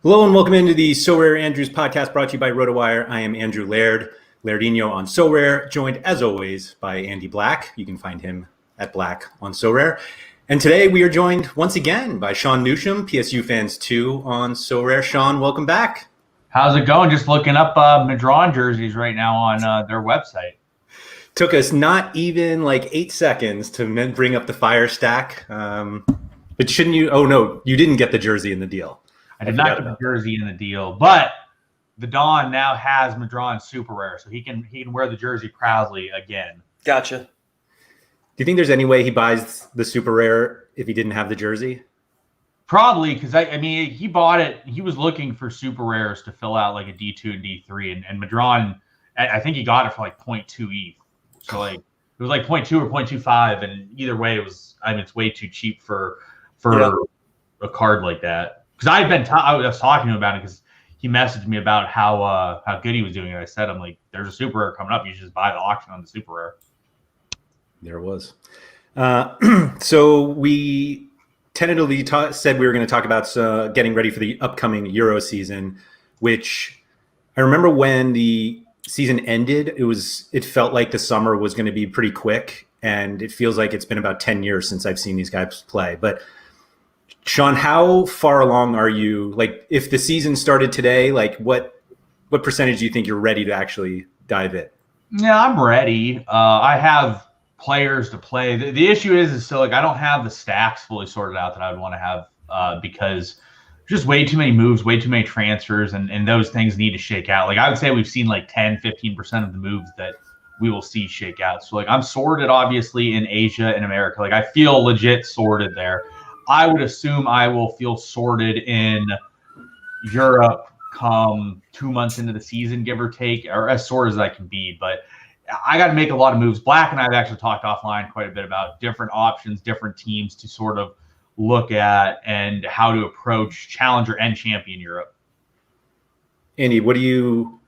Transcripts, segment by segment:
Hello and welcome into the SorareAndrews podcast brought to you by RotoWire. I am Andrew Laird, Lairdinho on Sorare, joined as always by Andy Black. You can find him at Black on Sorare. And today we are joined once again by Sean Newsham, PSU Fans 2 on Sorare. Sean, welcome back. How's it going? Just looking up Madron jerseys right now on their website. Took us not even like 8 seconds to bring up the fire stack. But shouldn't you? Oh, no, you didn't get the jersey in the deal. I did not get the jersey in the deal, but the Don now has Madron super rare, so he can wear the jersey proudly again. Gotcha. Do you think there's any way he buys the super rare if he didn't have the jersey? Probably, because I mean he bought it. He was looking for super rares to fill out like a D2 and D3, and Madron, I think he got it for like 0.2 ETH. So like it was like 0.2 or 0.25, and either way it was. I mean it's way too cheap for a card like that. Because I was talking to him about it because he messaged me about how good he was doing. And I said, I'm like, there's a super rare coming up. You should just buy the auction on the super rare. There it was. So we tentatively said we were going to talk about getting ready for the upcoming Euro season, which I remember when the season ended, it felt like the summer was going to be pretty quick. And it feels like it's been about 10 years since I've seen these guys play. But Sean, how far along are you? Like, if the season started today, like what percentage do you think you're ready to actually dive in? Yeah, I'm ready. I have players to play. The issue is so like I don't have the stacks fully sorted out that I would want to have because just way too many moves, way too many transfers, and those things need to shake out. Like I would say we've seen like 10-15% of the moves that we will see shake out. So like I'm sorted obviously in Asia and America. Like I feel legit sorted there. I would assume I will feel sorted in Europe come 2 months into the season, give or take, or as sorted as I can be. But I got to make a lot of moves. Black and I have actually talked offline quite a bit about different options, different teams to sort of look at and how to approach Challenger and Champion Europe. Andy, what do you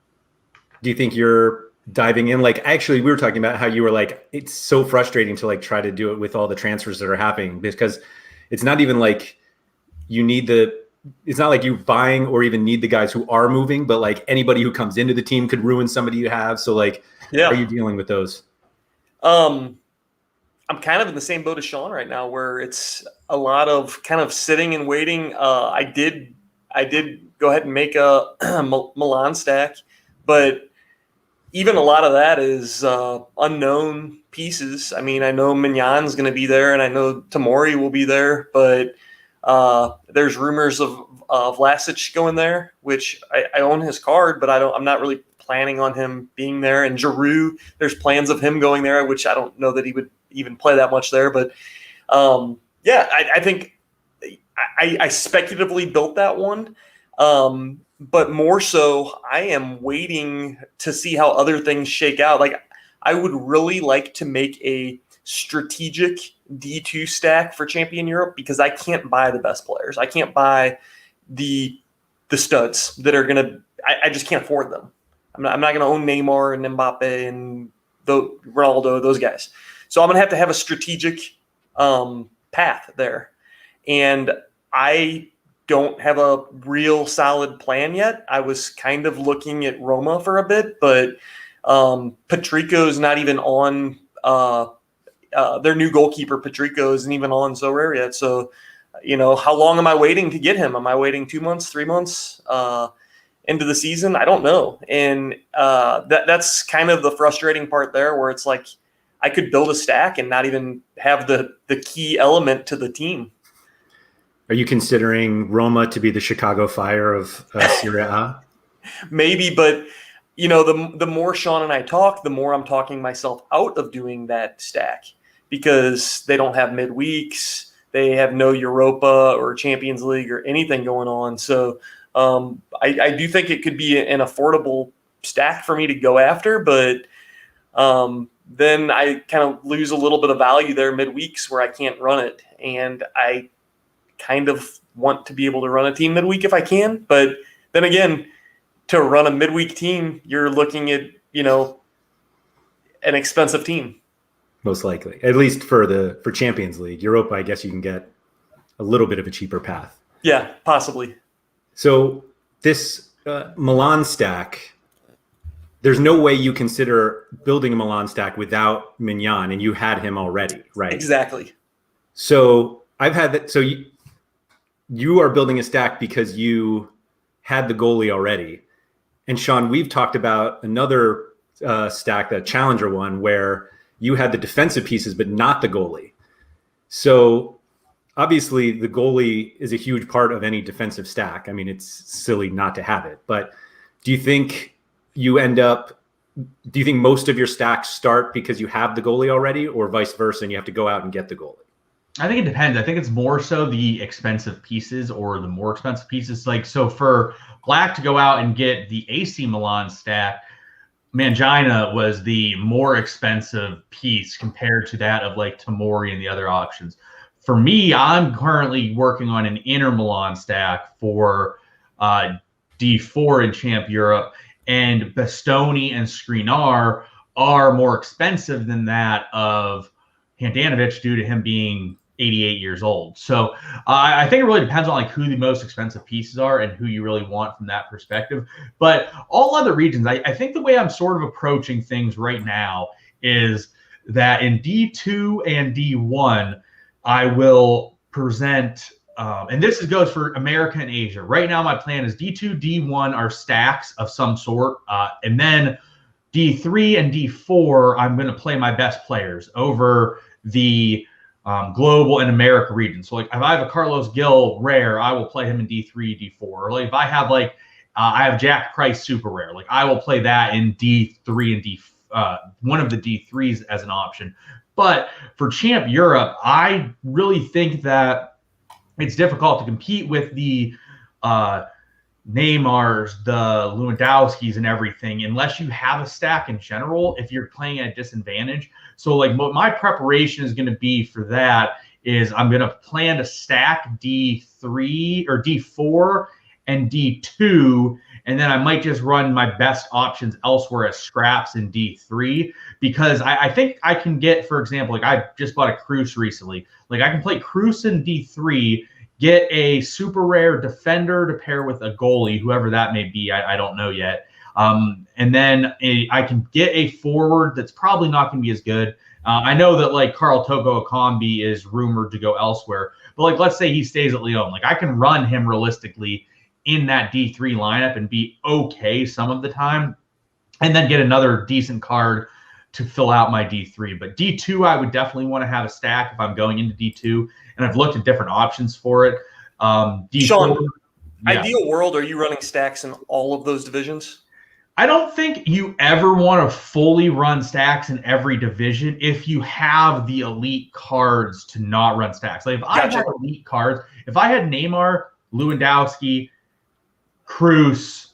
think you're diving in? Like, actually, we were talking about how you were like, it's so frustrating to like try to do it with all the transfers that are happening because it's not even like it's not like you buying or even need the guys who are moving, but like anybody who comes into the team could ruin somebody you have. So like, how are you dealing with those? I'm kind of in the same boat as Sean right now, where it's a lot of kind of sitting and waiting. I did go ahead and make a Milan stack, but even a lot of that is unknown pieces. I mean, I know Mignon's going to be there, and I know Tamori will be there, but there's rumors of Vlasic going there, which I own his card, but I'm not really planning on him being there. And Giroud, there's plans of him going there, which I don't know that he would even play that much there. But I think I speculatively built that one. But more so, I am waiting to see how other things shake out. Like, I would really like to make a strategic D2 stack for Champion Europe because I can't buy the best players. I can't buy the studs that are going to – I just can't afford them. I'm not going to own Neymar and Mbappe and Ronaldo, those guys. So I'm going to have a strategic path there. And I – don't have a real solid plan yet. I was kind of looking at Roma for a bit, but Patrico's not even on their new goalkeeper. Patrico isn't even on Sorare yet. So, how long am I waiting to get him? Am I waiting 2 months, 3 months into the season? I don't know. And that's kind of the frustrating part there, where it's like I could build a stack and not even have the key element to the team. Are you considering Roma to be the Chicago Fire of Serie A? Maybe, but the more Sean and I talk, the more I'm talking myself out of doing that stack because they don't have midweeks, they have no Europa or Champions League or anything going on. So I do think it could be an affordable stack for me to go after, but then I kind of lose a little bit of value there midweeks where I can't run it, and I kind of want to be able to run a team midweek if I can. But then again, to run a midweek team, you're looking at, an expensive team. Most likely, at least for Champions League. Europa, I guess you can get a little bit of a cheaper path. Yeah, possibly. So this Milan stack, there's no way you consider building a Milan stack without Mignon, and you had him already, right? Exactly. So I've had that. So you are building a stack because you had the goalie already. And Sean, we've talked about another stack, the Challenger one, where you had the defensive pieces, but not the goalie. So obviously the goalie is a huge part of any defensive stack. I mean, it's silly not to have it, but do you think most of your stacks start because you have the goalie already, or vice versa and you have to go out and get the goalie? I think it depends. I think it's more so the expensive pieces or the more expensive pieces. Like, so for Black to go out and get the AC Milan stack, Mangina was the more expensive piece compared to that of like Tamori and the other options. For me, I'm currently working on an Inter Milan stack for D4 in Champ Europe, and Bastoni and Skriniar are more expensive than that of Handanovic due to him being 88 years old. So I think it really depends on like who the most expensive pieces are and who you really want from that perspective. But all other regions, I think the way I'm sort of approaching things right now is that in D2 and D1, I will present, and this goes for America and Asia. Right now, my plan is D2, D1 are stacks of some sort, and then D3 and D4, I'm going to play my best players over the global and America region. So like if I have a Carlos Gil rare, I will play him in D3, D4. Or like if I have like I have Jack Price super rare, like I will play that in D3 and D one of the D3s as an option. But for Champ Europe, I really think that it's difficult to compete with the Neymars, the Lewandowskis and everything, unless you have a stack in general, if you're playing at a disadvantage. So like what my preparation is going to be for that is I'm going to plan to stack D3 or D4 and D2, and then I might just run my best options elsewhere as scraps in D3, because I think I can get, for example, like I just bought a Cruz recently. Like I can play Cruz in D3, get a super rare defender to pair with a goalie, whoever that may be. I don't know yet. And then I can get a forward that's probably not going to be as good. I know that like Carl Toko Akambi is rumored to go elsewhere, but like let's say he stays at Lyon. Like I can run him realistically in that D3 lineup and be okay some of the time, and then get another decent card to fill out my D3. But D2, I would definitely want to have a stack if I'm going into D2, and I've looked at different options for it. D4, Sean, yeah. Ideal world, are you running stacks in all of those divisions? I don't think you ever want to fully run stacks in every division if you have the elite cards to not run stacks. Like if I had elite cards, if I had Neymar, Lewandowski, Cruz,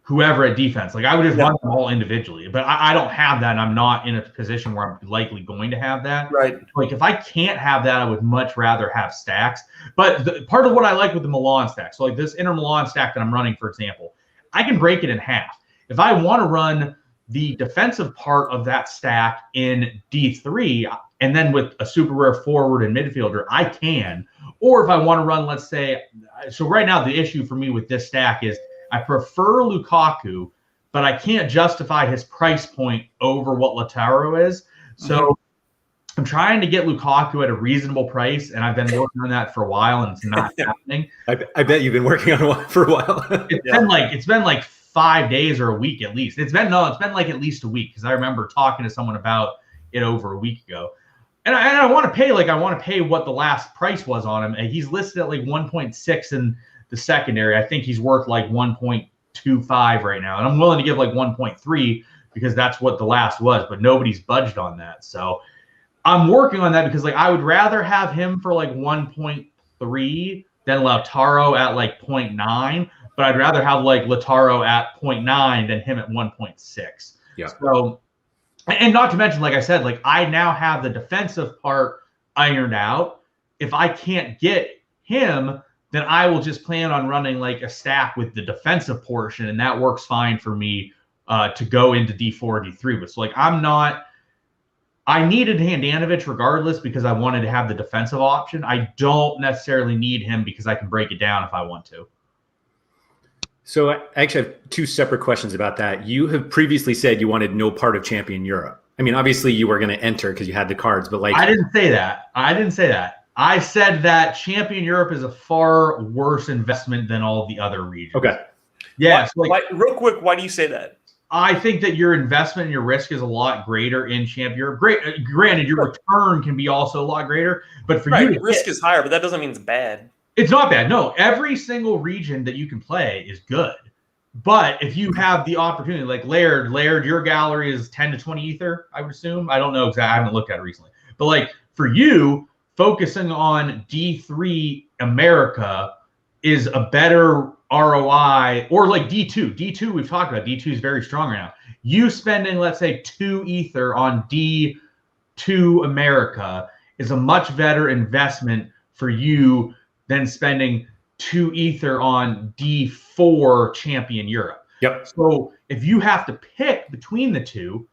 whoever at defense, like I would just run them all individually. But I don't have that, and I'm not in a position where I'm likely going to have that. Right. Like if I can't have that, I would much rather have stacks. But part of what I like with the Milan stack, so like this Inter Milan stack that I'm running, for example, I can break it in half. If I want to run the defensive part of that stack in D3 and then with a super rare forward and midfielder, I can. Or if I want to run, let's say, so right now the issue for me with this stack is I prefer Lukaku, but I can't justify his price point over what Lautaro is. So I'm trying to get Lukaku at a reasonable price, and I've been working on that for a while, and it's not happening. I bet you've been working on it for a while. It's been like 5 days or a week at least. It's been like at least a week, because I remember talking to someone about it over a week ago. And I want to pay what the last price was on him. And he's listed at like 1.6 in the secondary. I think he's worth like 1.25 right now. And I'm willing to give like 1.3 because that's what the last was, but nobody's budged on that. So I'm working on that, because like I would rather have him for like 1.3 than Lautaro at like 0.9. But I'd rather have like Lautaro at 0.9 than him at 1.6. Yeah. So, and not to mention, like I said, like I now have the defensive part ironed out. If I can't get him, then I will just plan on running like a stack with the defensive portion, and that works fine for me to go into D4, D3 with. So like I needed Handanovic regardless because I wanted to have the defensive option. I don't necessarily need him because I can break it down if I want to. So I actually have two separate questions about that. You have previously said you wanted no part of Champion Europe. I mean, obviously you were going to enter because you had the cards, but like I didn't say that. I said that Champion Europe is a far worse investment than all the other regions. Okay. Yeah. Real quick, why do you say that? I think that your investment and your risk is a lot greater in Champ Europe. Granted, your return can be also a lot greater, but for you, risk is higher, but that doesn't mean it's bad. It's not bad. No, every single region that you can play is good. But if you have the opportunity, like Laird, your gallery is 10 to 20 Ether, I would assume. I don't know exactly. I haven't looked at it recently. But like for you, focusing on D3 America is a better ROI, or like D2. D2, we've talked about. D2 is very strong right now. You spending, let's say, 2 Ether on D2 America is a much better investment for you than spending 2 Ether on D4 Champion Europe. Yep. So if you have to pick between the two,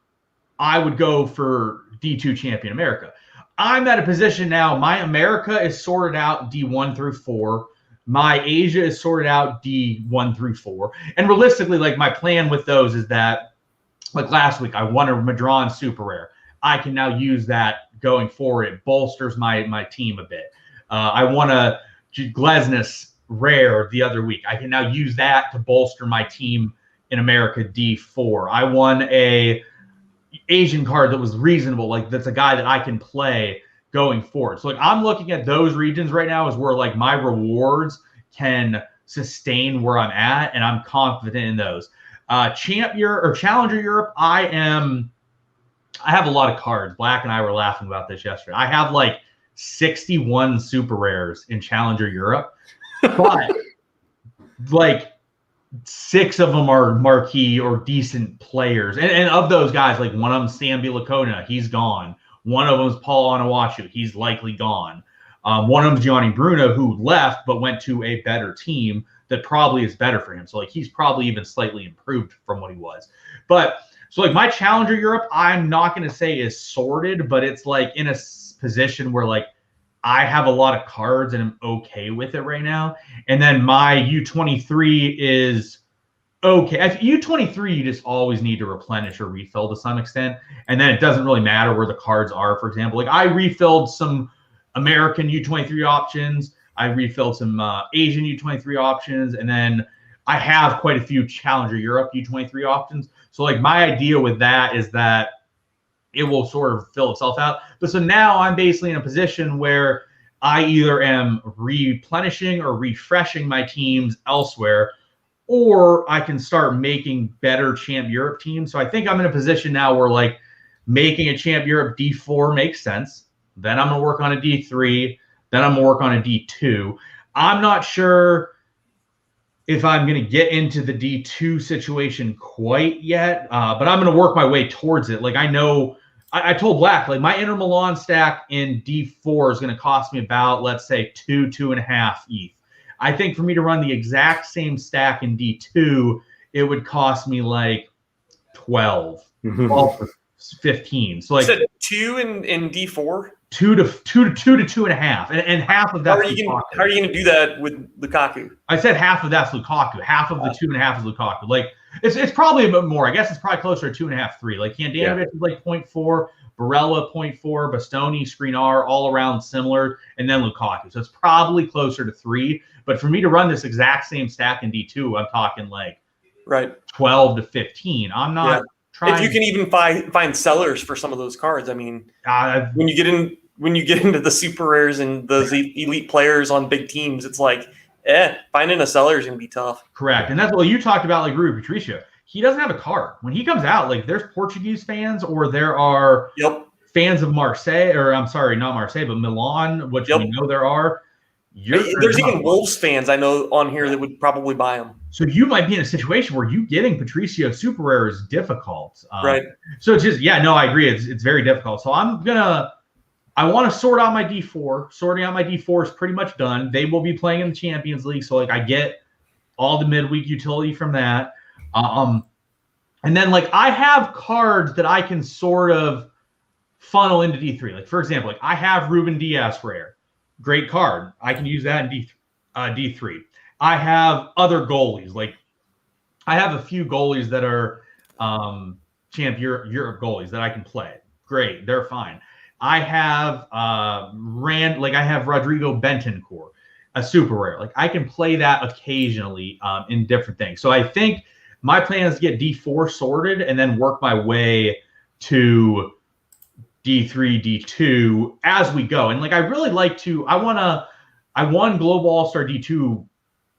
I would go for D2 Champion America. I'm at a position now, my America is sorted out D1 through 4. My Asia is sorted out D1 through 4. And realistically, like my plan with those is that, like last week, I won a Madron Super Rare. I can now use that going forward. It bolsters my team a bit. I won a Glesnes Rare the other week. I can now use that to bolster my team in America D4. I won a Asian card that was reasonable. Like that's a guy that I can play going forward. So like I'm looking at those regions right now as where like my rewards can sustain where I'm at, and I'm confident in those. Challenger Europe, I have a lot of cards. Black and I were laughing about this yesterday. I have like 61 super rares in Challenger Europe, but like 6 of them are marquee or decent players. And of those guys, like one of them, Sambi Lacona, he's gone. One of them is Paul Onuachu. He's likely gone. One of them is Gianni Bruno, who left but went to a better team that probably is better for him. So like he's probably even slightly improved from what he was. But so like my Challenger Europe, I'm not going to say is sorted, but it's like in a position where like I have a lot of cards and I'm okay with it right now. And then my U23 is okay. At U23, you just always need to replenish or refill to some extent. And then it doesn't really matter where the cards are, for example. Like I refilled some American U23 options. I refilled some Asian U23 options. And then I have quite a few Challenger Europe U23 options. So like my idea with that is that it will sort of fill itself out. But so now I'm basically in a position where I either am replenishing or refreshing my teams elsewhere, or I can start making better Champ Europe teams. So I think I'm in a position now where like making a Champ Europe D4 makes sense. Then I'm going to work on a D3. Then I'm going to work on a D2. I'm not sure if I'm going to get into the D2 situation quite yet, but I'm going to work my way towards it. Like I know, I told Black, like my Inter Milan stack in D4 is going to cost me about, let's say, 2.5 ETH. I think for me to run the exact same stack in D2, it would cost me like 12 or 15. So like you said 2 in D4? 2 to 2.5, and half of that. How are you going to do that with Lukaku? I said half of that's Lukaku. Half of the 2.5 is Lukaku. Like it's probably a bit more. I guess it's probably closer to 2.5, 3. Like Handanovic is like 0.4, Barella 0.4, Bastoni, Skriniar all around similar, and then Lukaku. So it's probably closer to 3. But for me to run this exact same stack in D2, I'm talking like 12 to 15. I'm not. Yeah. If you can even find sellers for some of those cards, I mean, when you get into the super rares and those elite players on big teams, it's like, finding a seller is gonna be tough. Correct, and that's what you talked about, like Rui Patricio. He doesn't have a card when he comes out. Like there's Portuguese fans, or there are fans of Marseille, or I'm sorry, not Marseille, but Milan, which we know there are. There's even Wolves fans I know on here that would probably buy them. So you might be in a situation where you getting Patricio super rare is difficult. Right. So it's just, I agree. It's very difficult. So I want to sort out my D4. Sorting out my D4 is pretty much done. They will be playing in the Champions League. So like I get all the midweek utility from that. And then like I have cards that I can sort of funnel into D3. Like for example, like I have Ruben Diaz rare. Great card. I can use that in D3. I have other goalies like I have a few goalies that are champ Europe goalies that I can play. Great, they're fine. I have I have Rodrigo Bentoncourt, a super rare. Like I can play that occasionally in different things. So I think my plan is to get D4 sorted and then work my way to D3, D2 as we go. And like I really like to. I won Global All-Star D2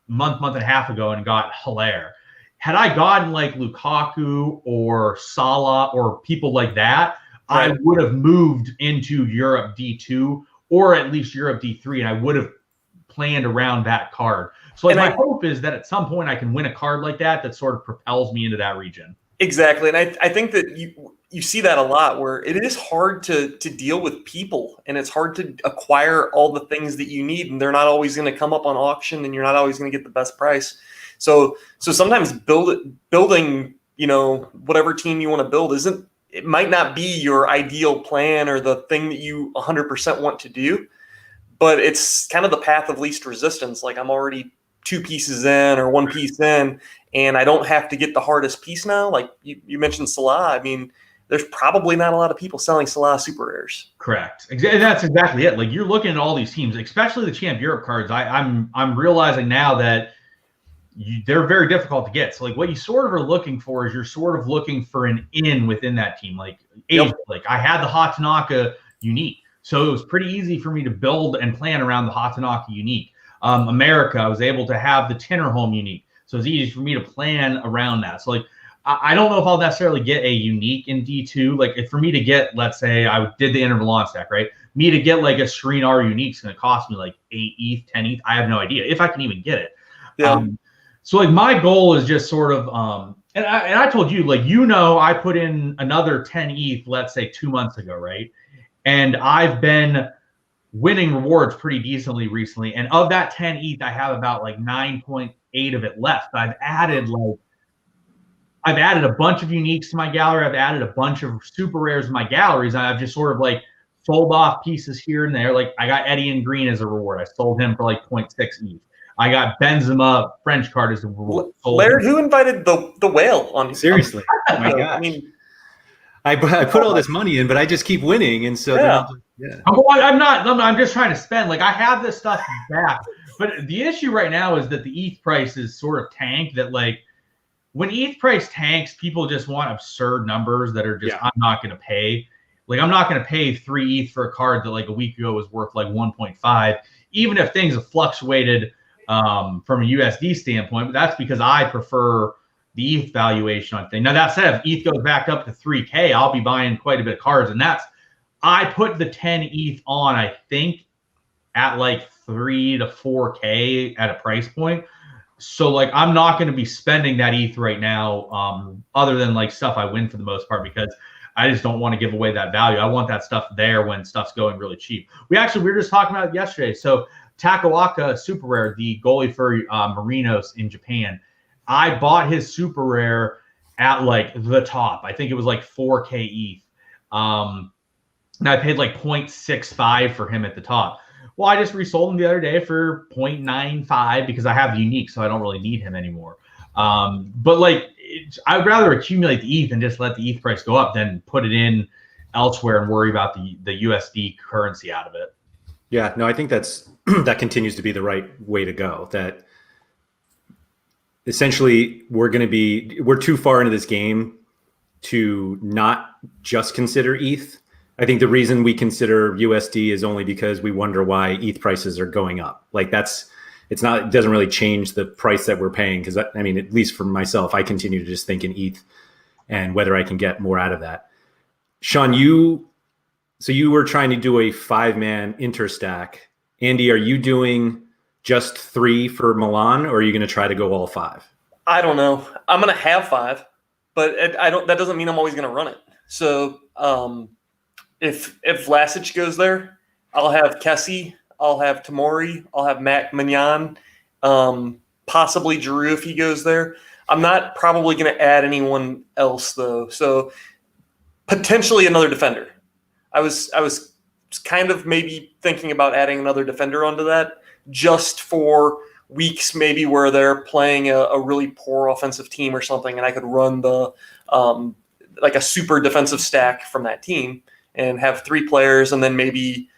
month and a half ago and got Hilaire. Had I gotten like Lukaku or Salah or people like that, right, I would have moved into Europe D2 or at least Europe D3, and I would have planned around that card. So like my hope is that at some point I can win a card like that sort of propels me into that region. Exactly. And I think that you see that a lot where it is hard to deal with people, and it's hard to acquire all the things that you need, and they're not always going to come up on auction, and you're not always going to get the best price. So sometimes building, whatever team you want to build it might not be your ideal plan or the thing that you 100% want to do, but it's kind of the path of least resistance. Like I'm already 2 pieces in or 1 piece in, and I don't have to get the hardest piece now. Like you mentioned Salah. I mean, there's probably not a lot of people selling Salah super rares. Correct. And that's exactly it. Like you're looking at all these teams, especially the Champ Europe cards. I'm realizing now that they're very difficult to get. So like what you sort of are looking for is you're sort of looking for an in within that team. Like Asia, like I had the Hatanaka unique. So it was pretty easy for me to build and plan around the Hatanaka unique. America, I was able to have the Tinnerholm unique. So it's easy for me to plan around that. So like, I don't know if I'll necessarily get a unique in D2. Like if for me to get, let's say I did the Inter Milan stack, right? Me to get like a Skriniar unique is going to cost me like 8 ETH, 10 ETH. I have no idea if I can even get it. Yeah. So like my goal is just sort of, and I told you, like, I put in another 10 ETH, let's say 2 months ago, right? And I've been winning rewards pretty decently recently. And of that 10 ETH, I have about like 9.8 of it left. I've added a bunch of uniques to my gallery. I've added a bunch of super rares to my galleries. And I've just sort of like sold off pieces here and there. Like I got Eddie and Green as a reward. I sold him for like 0.6 ETH. I got Benzema French card as a reward. Laird, who invited the whale on? Seriously, oh my gosh. I mean, I put all this money in, but I just keep winning, and so I'm just trying to spend. Like I have this stuff back, but the issue right now is that the ETH price is sort of tanked. That like when ETH price tanks, people just want absurd numbers that are just I'm not going to pay. Like I'm not going to pay 3 ETH for a card that like a week ago was worth like 1.5, even if things have fluctuated from a USD standpoint. But that's because I prefer the ETH valuation on thing. Now that said, if ETH goes back up to 3K, I'll be buying quite a bit of cards. And I put the 10 ETH on, I think, at like 3 to 4K at a price point. So like I'm not going to be spending that ETH right now, other than like stuff I win for the most part, because I just don't want to give away that value. I want that stuff there when stuff's going really cheap. We were just talking about it yesterday. So Takawaka Super Rare, the goalie for Marinos in Japan, I bought his Super Rare at like the top. I think it was like 4K ETH. And I paid like 0.65 for him at the top. Well, I just resold him the other day for 0.95 because I have the unique, so I don't really need him anymore. But like, I'd rather accumulate the ETH and just let the ETH price go up than put it in elsewhere and worry about the USD currency out of it. Yeah, no, I think that continues to be the right way to go. That essentially we're too far into this game to not just consider ETH. I think the reason we consider USD is only because we wonder why ETH prices are going up. Like it doesn't really change the price that we're paying. Cause I mean, at least for myself, I continue to just think in ETH and whether I can get more out of that. Sean, you were trying to do a 5-man interstack. Andy, are you doing just 3 for Milan, or are you going to try to go all 5? I don't know. I'm going to have 5, but that doesn't mean I'm always going to run it. So if Vlasic goes there, I'll have Kessie, I'll have Tamori, I'll have Matt Mignon, possibly Giroux if he goes there. I'm not probably going to add anyone else though. So potentially another defender. I was kind of maybe thinking about adding another defender onto that just for weeks maybe where they're playing a really poor offensive team or something, and I could run the like a super defensive stack from that team and have 3 players, and then maybe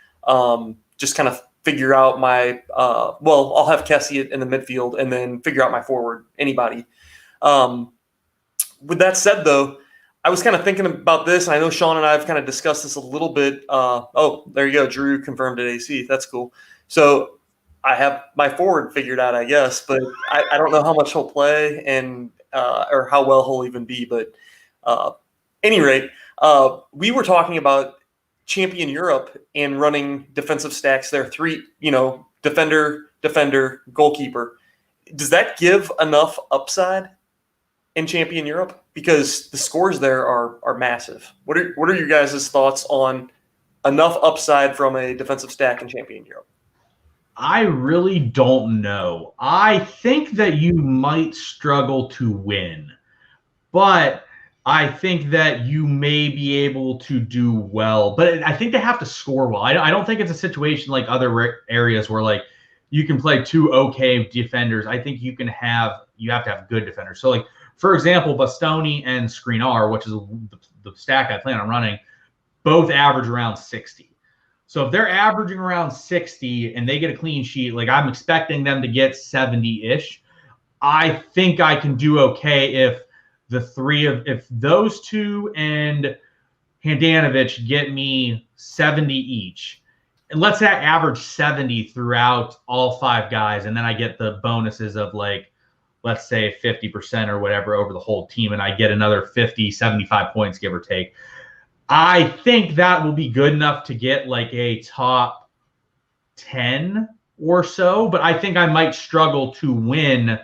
just kind of figure out my I'll have Kessie in the midfield and then figure out my forward, anybody. With that said, though, I was kind of thinking about this, and I know Sean and I have kind of discussed this a little bit. There you go. Drew confirmed at AC. That's cool. So I have my forward figured out, I guess, but I don't know how much he'll play and or how well he'll even be. But any rate, we were talking about Champion Europe and running defensive stacks there. 3, defender, goalkeeper. Does that give enough upside in Champion Europe? Because the scores there are massive. What are your guys' thoughts on enough upside from a defensive stack in Champion Europe? I really don't know. I think that you might struggle to win, but I think that you may be able to do well. But I think they have to score well. I don't think it's a situation like other areas where like you can play 2 okay defenders. I think you have to have good defenders. So like, for example, Bastoni and Skriniar, which is the stack I plan on running, both average around 60. So if they're averaging around 60 and they get a clean sheet, like I'm expecting them to get 70-ish. I think I can do okay if those 2 and Handanovic get me 70 each. And let's say I average 70 throughout all 5 guys, and then I get the bonuses of like, let's say 50% or whatever over the whole team, and I get another 50, 75 points, give or take. I think that will be good enough to get like a top 10 or so, but I think I might struggle to win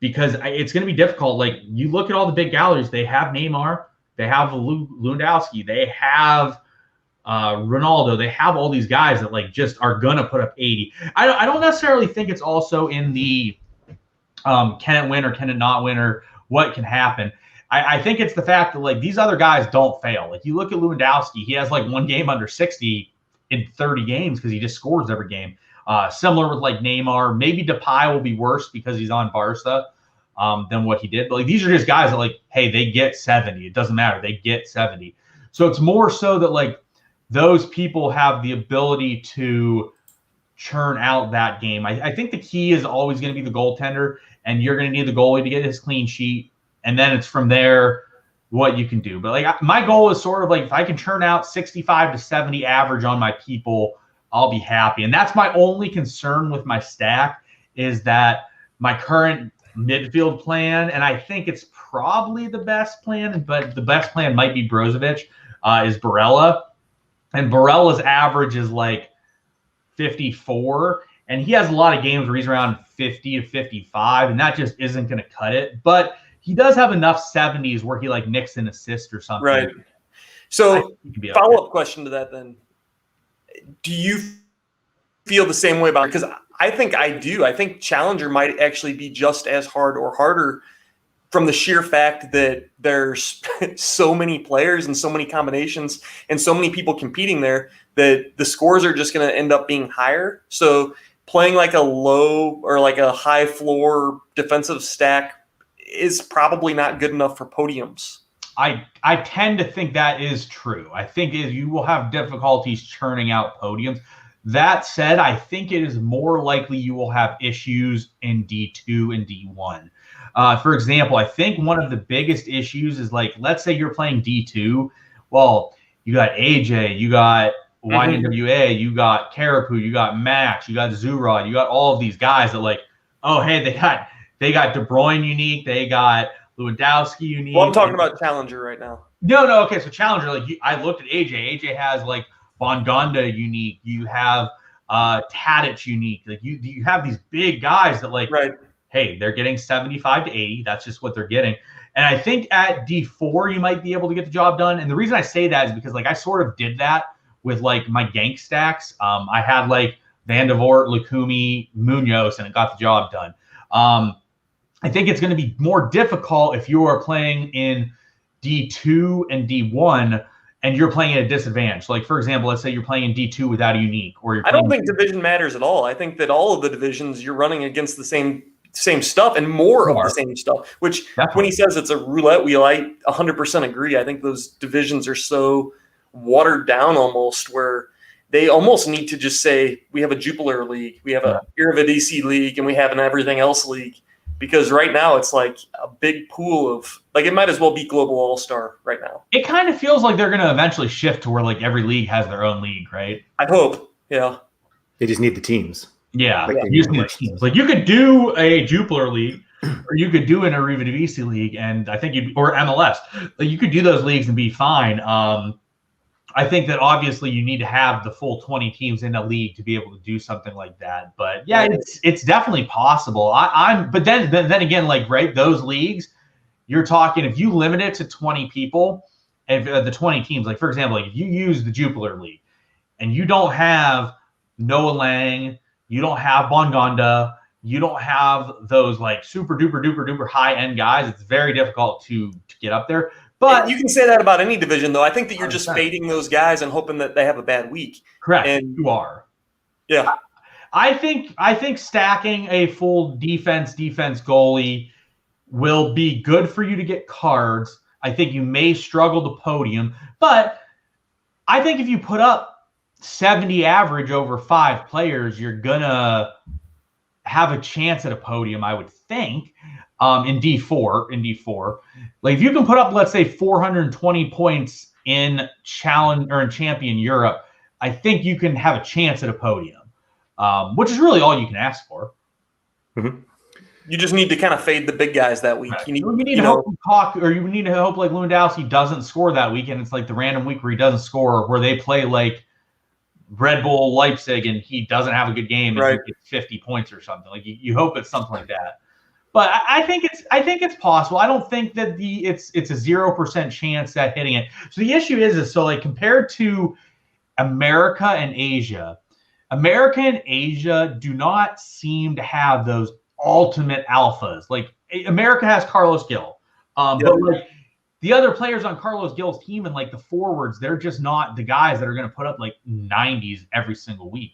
because it's going to be difficult. Like, you look at all the big galleries, they have Neymar, they have Lewandowski, they have Ronaldo, they have all these guys that like just are going to put up 80. I don't necessarily think it's also in the can it win or can it not win or what can happen. I think it's the fact that like these other guys don't fail. Like, you look at Lewandowski, he has like 1 game under 60 in 30 games because he just scores every game. Similar with like Neymar. Maybe Depay will be worse because he's on Barca than what he did. But like, these are just guys that like, hey, they get 70. It doesn't matter. They get 70. So it's more so that like those people have the ability to churn out that game. I think the key is always going to be the goaltender, and you're going to need the goalie to get his clean sheet. And then it's from there what you can do. But like, my goal is sort of like, if I can churn out 65 to 70 average on my people, I'll be happy. And that's my only concern with my stack, is that my current midfield plan, and I think it's probably the best plan, but the best plan might be Brozovic, is Barella. And Barella's average is like 54. And he has a lot of games where he's around 50 to 55, and that just isn't going to cut it. But he does have enough 70s where he like nicks an assist or something. Right. So follow-up question to that then. Do you feel the same way about it? Because I think I do. I think Challenger might actually be just as hard or harder from the sheer fact that there's so many players and so many combinations and so many people competing there that the scores are just going to end up being higher. So playing like a low or like a high floor defensive stack is probably not good enough for podiums. I tend to think that is true. I think you will have difficulties churning out podiums. That said, I think it is more likely you will have issues in D2 and D1. For example, I think one of the biggest issues is like, let's say you're playing D2. Well, you got AJ, you got YNWA, you got Carapoo, you got Max, you got Zurod, you got all of these guys that like, oh, hey, they got De Bruyne unique, they got Lewandowski unique. Well, I'm talking about Challenger right now. No, okay, so Challenger, like I looked at AJ. AJ has like Bongonda unique. You have Tadic unique. Like you have these big guys that like, right. Hey, they're getting 75 to 80. That's just what they're getting. And I think at D4 you might be able to get the job done. And the reason I say that is because like I sort of did that with like my gank stacks. I had like Van de Voort, Lukumi, Munoz, and it got the job done. I think it's going to be more difficult if you are playing in D2 and D1 and you're playing at a disadvantage. Like, for example, let's say you're playing in D2 without a unique, or you're I playing. don't think division matters at all. I think that all of the divisions you're running against the same stuff and more of the same stuff, which when he says it's a roulette wheel, I 100% agree. I think those divisions are so watered down almost, where they almost need to just say, we have a Jupiler League, we have a Eredivisie League, and we have an everything else league. Because right now it's like a big pool of, like, it might as well be Global All-Star right now. It kind of feels like they're going to eventually shift to where like every league has their own league, right? I hope. Yeah. They just need the teams. Yeah. You need teams. Like, you could do a Jupiler League, or you could do an Eredivisie League, and I think or MLS. Like, you could do those leagues and be fine. I think that obviously you need to have the full 20 teams in a league to be able to do something like that. But yeah, it's definitely possible. But then again, like, right, those leagues, you're talking, if you limit it to 20 people, and the 20 teams, like, for example, like if you use the Jupiler League and you don't have Noah Lang, you don't have Bongonda, you don't have those like super duper high end guys, it's very difficult to get up there. But you can say that about any division, though. I think that you're just fading those guys and hoping that they have a bad week. Correct. And you are. Yeah. I think stacking a full defense goalie will be good for you to get cards. I think you may struggle to podium, but I think if you put up 70 average over 5 players, you're gonna have a chance at a podium, I would think. In D4, like if you can put up, let's say, 420 points in challenge or in Champion Europe, I think you can have a chance at a podium, which is really all you can ask for. Mm-hmm. You just need to kind of fade the big guys that week. Right. You need to hope you need to hope like Lewandowski doesn't score that week, and it's like the random week where he doesn't score, where they play like Red Bull Leipzig and he doesn't have a good game and he gets 50 points or something. Like you hope it's something like that. But I think it's possible. I don't think that it's a 0% chance at hitting it. So the issue is so like compared to America and Asia do not seem to have those ultimate alphas. Like America has Carlos Gil, but like the other players on Carlos Gil's team and like the forwards, they're just not the guys that are going to put up like 90s every single week.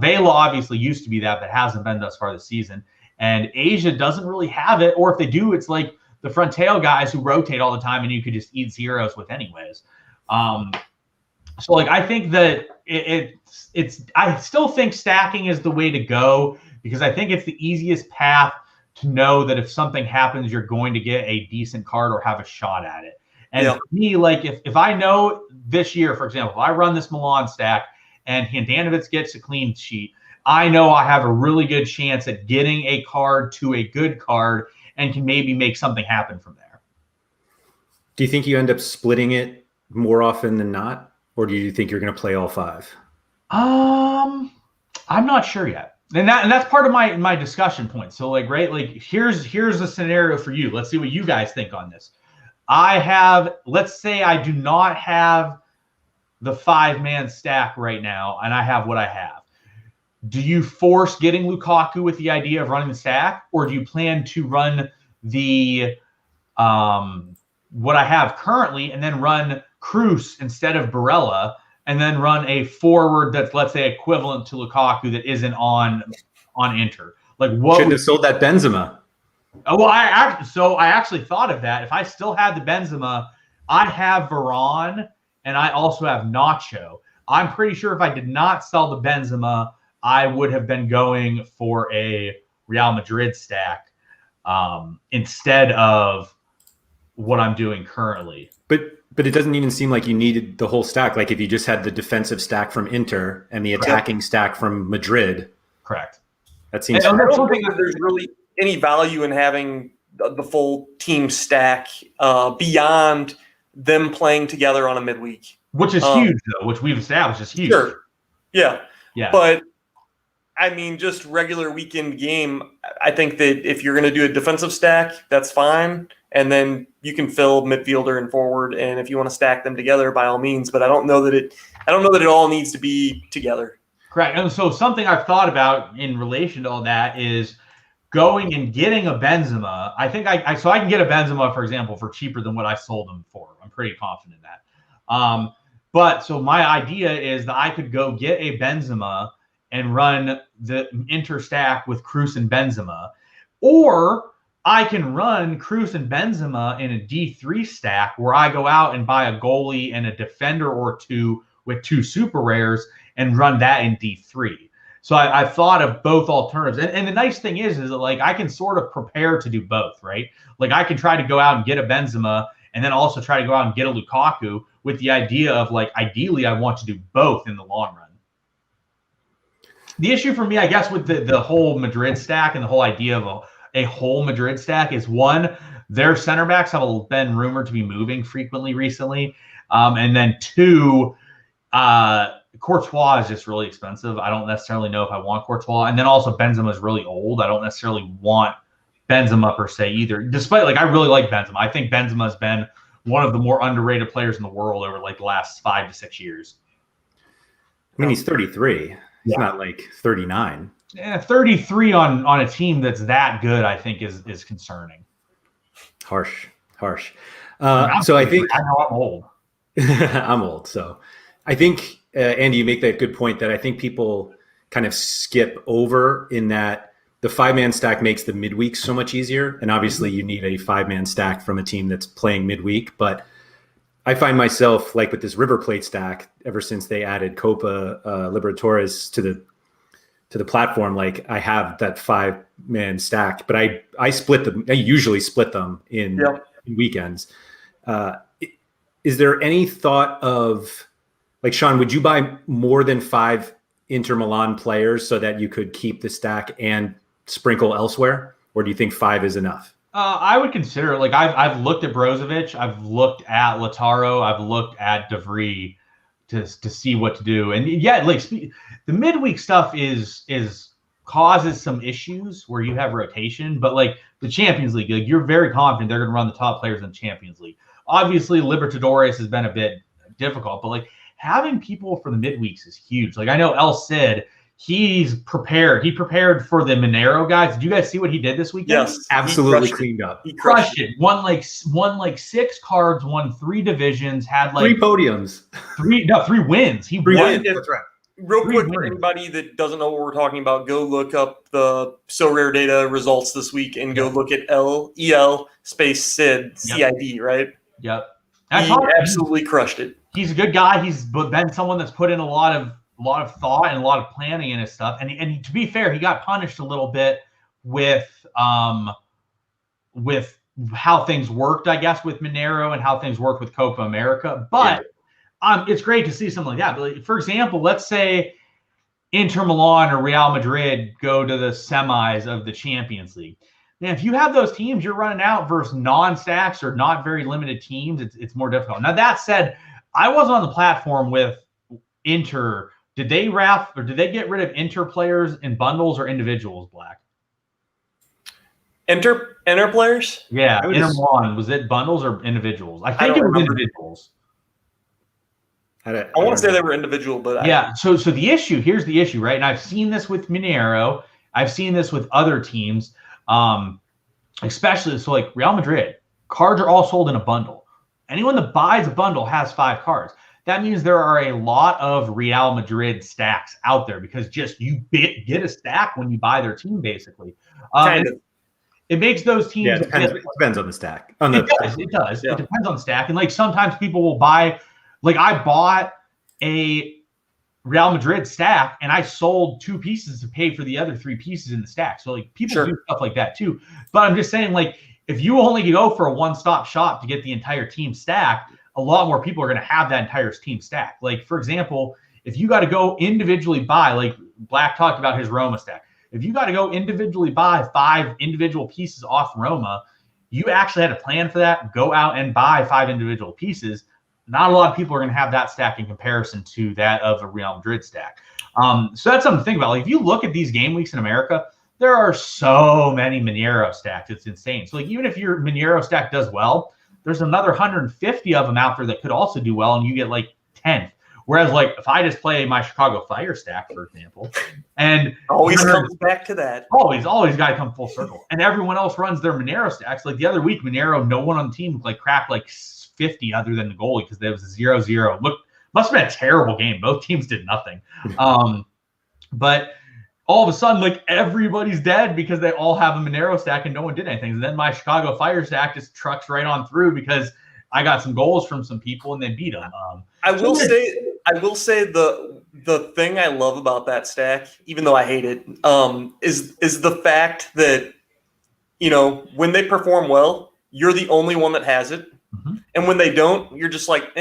Vela obviously used to be that, but hasn't been thus far this season. And Asia doesn't really have it, or if they do, it's like the front tail guys who rotate all the time, and you could just eat zeros with anyways. So like I think that I still think stacking is the way to go, because I think it's the easiest path to know that if something happens, you're going to get a decent card or have a shot at it. And for me, like if I know this year, for example, if I run this Milan stack and Handanovic gets a clean sheet, I know I have a really good chance at getting a card to a good card and can maybe make something happen from there. Do you think you end up splitting it more often than not? Or do you think you're going to play all 5? I'm not sure yet. And that's part of my discussion point. So like, right, like here's a scenario for you. Let's see what you guys think on this. Let's say I do not have the 5-man stack right now, and I have what I have. Do you force getting Lukaku with the idea of running the stack, or do you plan to run the what I have currently and then run Cruz instead of Barella, and then run a forward that's, let's say, equivalent to Lukaku that isn't on Inter? Like, what shouldn't have sold that Benzema? Oh, well, I actually thought of that. If I still had the Benzema, I have Varane and I also have Nacho. I'm pretty sure if I did not sell the Benzema, I would have been going for a Real Madrid stack instead of what I'm doing currently. But it doesn't even seem like you needed the whole stack. Like if you just had the defensive stack from Inter and the attacking stack from Madrid. Correct. That seems. I don't think that there's really any value in having the full team stack beyond them playing together on a midweek. Which is huge, though, which we've established is huge. Sure. Yeah. Yeah. But I mean, just regular weekend game, I think that if you're going to do a defensive stack, that's fine. And then you can fill midfielder and forward. And if you want to stack them together, by all means. But I don't know that it all needs to be together. Correct. And so something I've thought about in relation to all that is going and getting a Benzema. I think I can get a Benzema, for example, for cheaper than what I sold him for. I'm pretty confident in that. But so my idea is that I could go get a Benzema and run the interstack with Kroos and Benzema, or I can run Kroos and Benzema in a D3 stack where I go out and buy a goalie and a defender or two with 2 super rares and run that in D3. So I've thought of both alternatives. And the nice thing is that like I can sort of prepare to do both, right? Like I can try to go out and get a Benzema and then also try to go out and get a Lukaku with the idea of like, ideally, I want to do both in the long run. The issue for me, I guess, with the whole Madrid stack and the whole idea of a whole Madrid stack is, one, their center backs have been rumored to be moving frequently recently. And then 2, Courtois is just really expensive. I don't necessarily know if I want Courtois. And then also Benzema is really old. I don't necessarily want Benzema per se either. Despite, like, I really like Benzema. I think Benzema has been one of the more underrated players in the world over like the last 5 to 6 years. I mean, he's 33. He's not like 39. Yeah, 33 on a team that's that good, I think, is concerning. Harsh. So I think I know I'm old. I'm old. So I think, Andy, you make that good point that I think people kind of skip over in that the 5-man stack makes the midweek so much easier. And obviously you need a 5-man stack from a team that's playing midweek. But I find myself, like with this River Plate stack, ever since they added Copa Libertadores to the platform, like I have that 5-man stack, but I split them. I usually split them in weekends. Is there any thought of, like, Sean, would you buy more than 5 Inter Milan players so that you could keep the stack and sprinkle elsewhere? Or do you think 5 is enough? I would consider, like, I've looked at Brozovic, I've looked at Lautaro, I've looked at De Vrij to see what to do. And yeah, like the midweek stuff is causes some issues where you have rotation, but like the Champions League, like, you're very confident they're going to run the top players in the Champions League. Obviously, Libertadores has been a bit difficult, but like having people for the midweeks is huge. Like I know El Cid, he's prepared. He prepared for the Monero guys. Did you guys see what he did this weekend? Yes, absolutely cleaned up. He crushed it. Won like 6 cards, won 3 divisions, had like 3 podiums, 3 wins. He won. That's right. Real quick, for anybody that doesn't know what we're talking about, go look up the SoRare data results this week and go look at LEL space CID, CID, right? Yep. He absolutely crushed it. He's a good guy. He's been someone that's put in a lot of thought and a lot of planning in his stuff. And he, to be fair, he got punished a little bit with how things worked, I guess, with Monero and how things worked with Copa America. But it's great to see something like that. But like, for example, let's say Inter Milan or Real Madrid go to the semis of the Champions League. Man, if you have those teams, you're running out versus non-stacks or not very limited teams. It's more difficult. Now, that said, I was on the platform with Inter. Did they get rid of Inter players in bundles or individuals, Black? Inter players? Yeah, Inter Milan. Was it bundles or individuals? I think it was individuals. I want to say they were individual, but So the issue, here's the issue, right? And I've seen this with Monero. I've seen this with other teams, especially so like Real Madrid. Cards are all sold in a bundle. Anyone that buys a bundle has 5 cards. That means there are a lot of Real Madrid stacks out there because just you get a stack when you buy their team, basically. Kind of. It makes those teams. Yeah, it depends on the stack. It does. Yeah. It depends on the stack. And like sometimes people will buy, like I bought a Real Madrid stack and I sold 2 pieces to pay for the other 3 pieces in the stack. So like people do stuff like that too. But I'm just saying, like, if you only go for a one-stop shop to get the entire team stack, a lot more people are going to have that entire team stack. Like, for example, if you got to go individually buy, like Black talked about his Roma stack, if you got to go individually buy 5 individual pieces off Roma, you actually had a plan for that, go out and buy 5 individual pieces. Not a lot of people are going to have that stack in comparison to that of a Real Madrid stack. So that's something to think about. Like, if you look at these game weeks in America, there are so many Monero stacks. It's insane. So like, even if your Monero stack does well, there's another 150 of them out there that could also do well, and you get like 10th. Whereas, like, if I just play my Chicago Fire stack, for example, and always comes back to that. Always got to come full circle. And everyone else runs their Monero stacks. Like the other week, Monero, no one on the team like cracked like 50 other than the goalie because there was a 0-0. Look, must have been a terrible game. Both teams did nothing. But all of a sudden, like, everybody's dead because they all have a Monero stack and no one did anything. And then my Chicago Fire stack just trucks right on through because I got some goals from some people and they beat them. I will say the thing I love about that stack, even though I hate it, is the fact that, you know, when they perform well, you're the only one that has it. Mm-hmm. And when they don't, you're just like,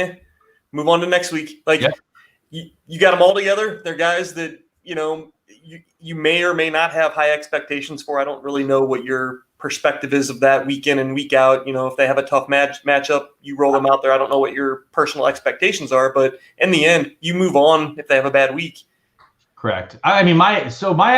move on to next week. Like, you got them all together. They're guys that, you know, you may or may not have high expectations for. I don't really know what your perspective is of that week in and week out. You know, if they have a tough matchup, you roll them out there. I don't know what your personal expectations are, but in the end, you move on if they have a bad week. Correct. I mean, my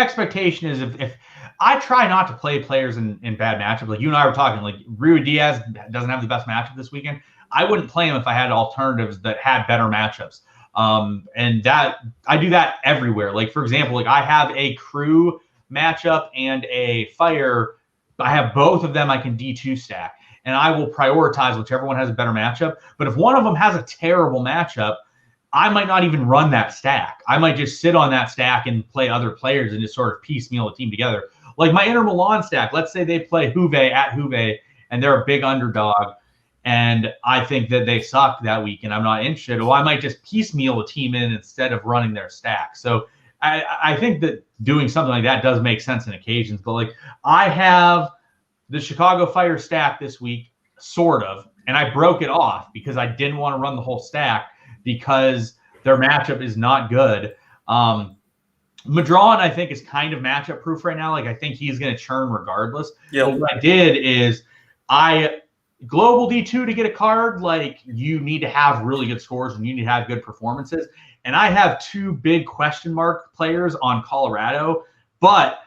expectation is if I try not to play players in bad matchups, like you and I were talking, like Rui Diaz doesn't have the best matchup this weekend. I wouldn't play him if I had alternatives that had better matchups. And that I do that everywhere. Like, for example, like I have a crew matchup and a fire. I have both of them I can D2 stack, and I will prioritize whichever one has a better matchup. But if one of them has a terrible matchup, I might not even run that stack. I might just sit on that stack and play other players and just sort of piecemeal a team together. Like my Inter Milan stack, let's say they play Juve at Juve, and they're a big underdog, and I think that they suck that week and I'm not interested. Well, I might just piecemeal a team in instead of running their stack. So I think that doing something like that does make sense in occasions. But like I have the Chicago Fire stack this week, sort of, and I broke it off because I didn't want to run the whole stack because their matchup is not good. Madron, I think, is kind of matchup proof right now. Like I think he's going to churn regardless. Yeah. What I did is global D2 to get a card, like you need to have really good scores and you need to have good performances. And I have two big question mark players on Colorado, but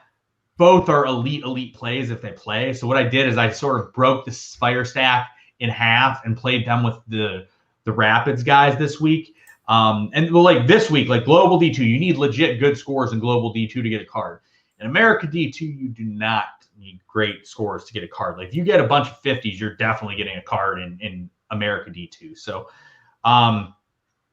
both are elite plays if they play. So what I did is I sort of broke the Fire stack in half and played them with the Rapids guys this week. And like this week, like global D2, you need legit good scores in global D2 to get a card. In America D2, you do not need great scores to get a card. Like if you get a bunch of 50s, you're definitely getting a card in America D2. So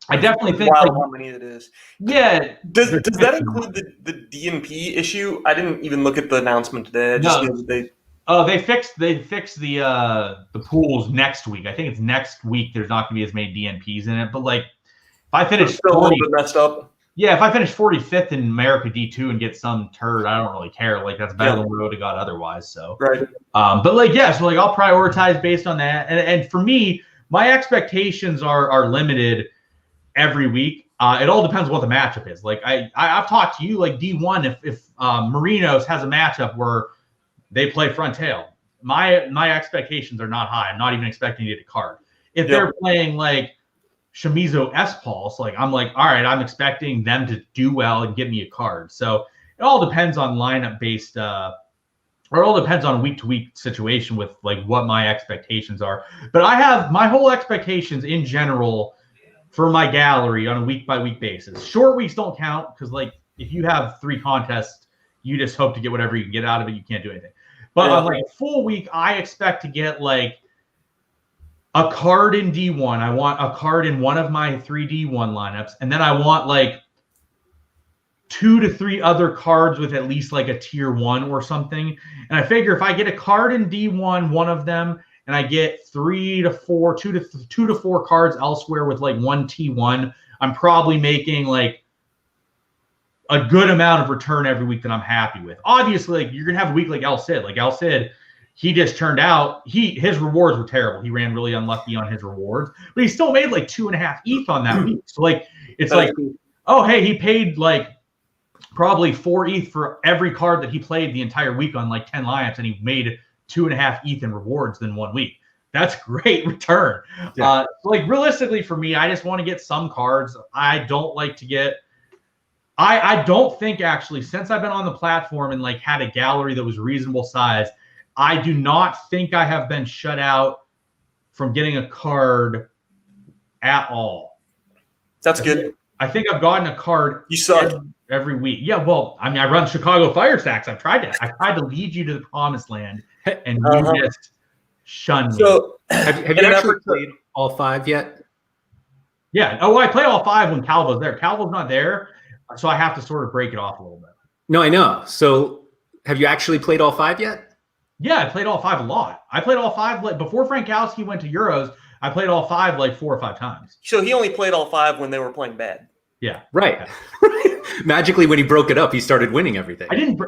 I definitely think how many it is. Yeah. Does that include the DNP issue? I didn't even look at the announcement today. I just knew they fixed the pools next week. I think it's next week. There's not going to be as many DNPs in it, but like if I finish still a little bit messed up. Yeah, if I finish 45th in America D2 and get some turd, I don't really care. Like that's better than we would have got otherwise. So right. But like so like I'll prioritize based on that. And for me, my expectations are limited every week. It all depends on what the matchup is. Like I've talked to you like D1. If Marinos has a matchup where they play front tail, my expectations are not high. I'm not even expecting to get a card. If they're playing like Shimizu S-Pulse, like I'm like, all right, I'm expecting them to do well and give me a card. So it all depends on lineup based, or it all depends on week to week situation with like what my expectations are. But I have my whole expectations in general for my gallery on a week by week basis. Short weeks don't count because like if you have 3 contests, you just hope to get whatever you can get out of it. You can't do anything. But on like a full week, I expect to get like a card in D1. I want a card in one of my 3 D1 lineups. And then I want like 2 to 3 other cards with at least like a tier 1 or something. And I figure if I get a card in D1, one of them, and I get 2 to 4 cards elsewhere with like 1 T1, I'm probably making like a good amount of return every week that I'm happy with. Obviously, like you're going to have a week like El Cid. Like El Cid, he just turned out, his rewards were terrible. He ran really unlucky on his rewards, but he still made like 2.5 ETH on that week. So like, it's like, oh, hey, he paid like probably 4 ETH for every card that he played the entire week on like 10 lineups, and he made 2.5 ETH in rewards in 1 week. That's great return. So like realistically for me, I just want to get some cards. I don't like to get, I don't think actually since I've been on the platform and like had a gallery that was reasonable size, I do not think I have been shut out from getting a card at all. That's good. I think I've gotten a card. You suck every week. Yeah, well, I mean, I run Chicago Fire stacks. I tried to lead you to the promised land, and you just shunned me. So have you actually played all 5 yet? Yeah. Oh, I play all 5 when Calvo's there. Calvo's not there, so I have to sort of break it off a little bit. No, I know. So have you actually played all 5 yet? Yeah, I played all 5 a lot. I played all 5 like before Frankowski went to Euros. I played all 5 like 4 or 5 times. So he only played all 5 when they were playing bad. Yeah. Right. Magically, when he broke it up, he started winning everything. I didn't.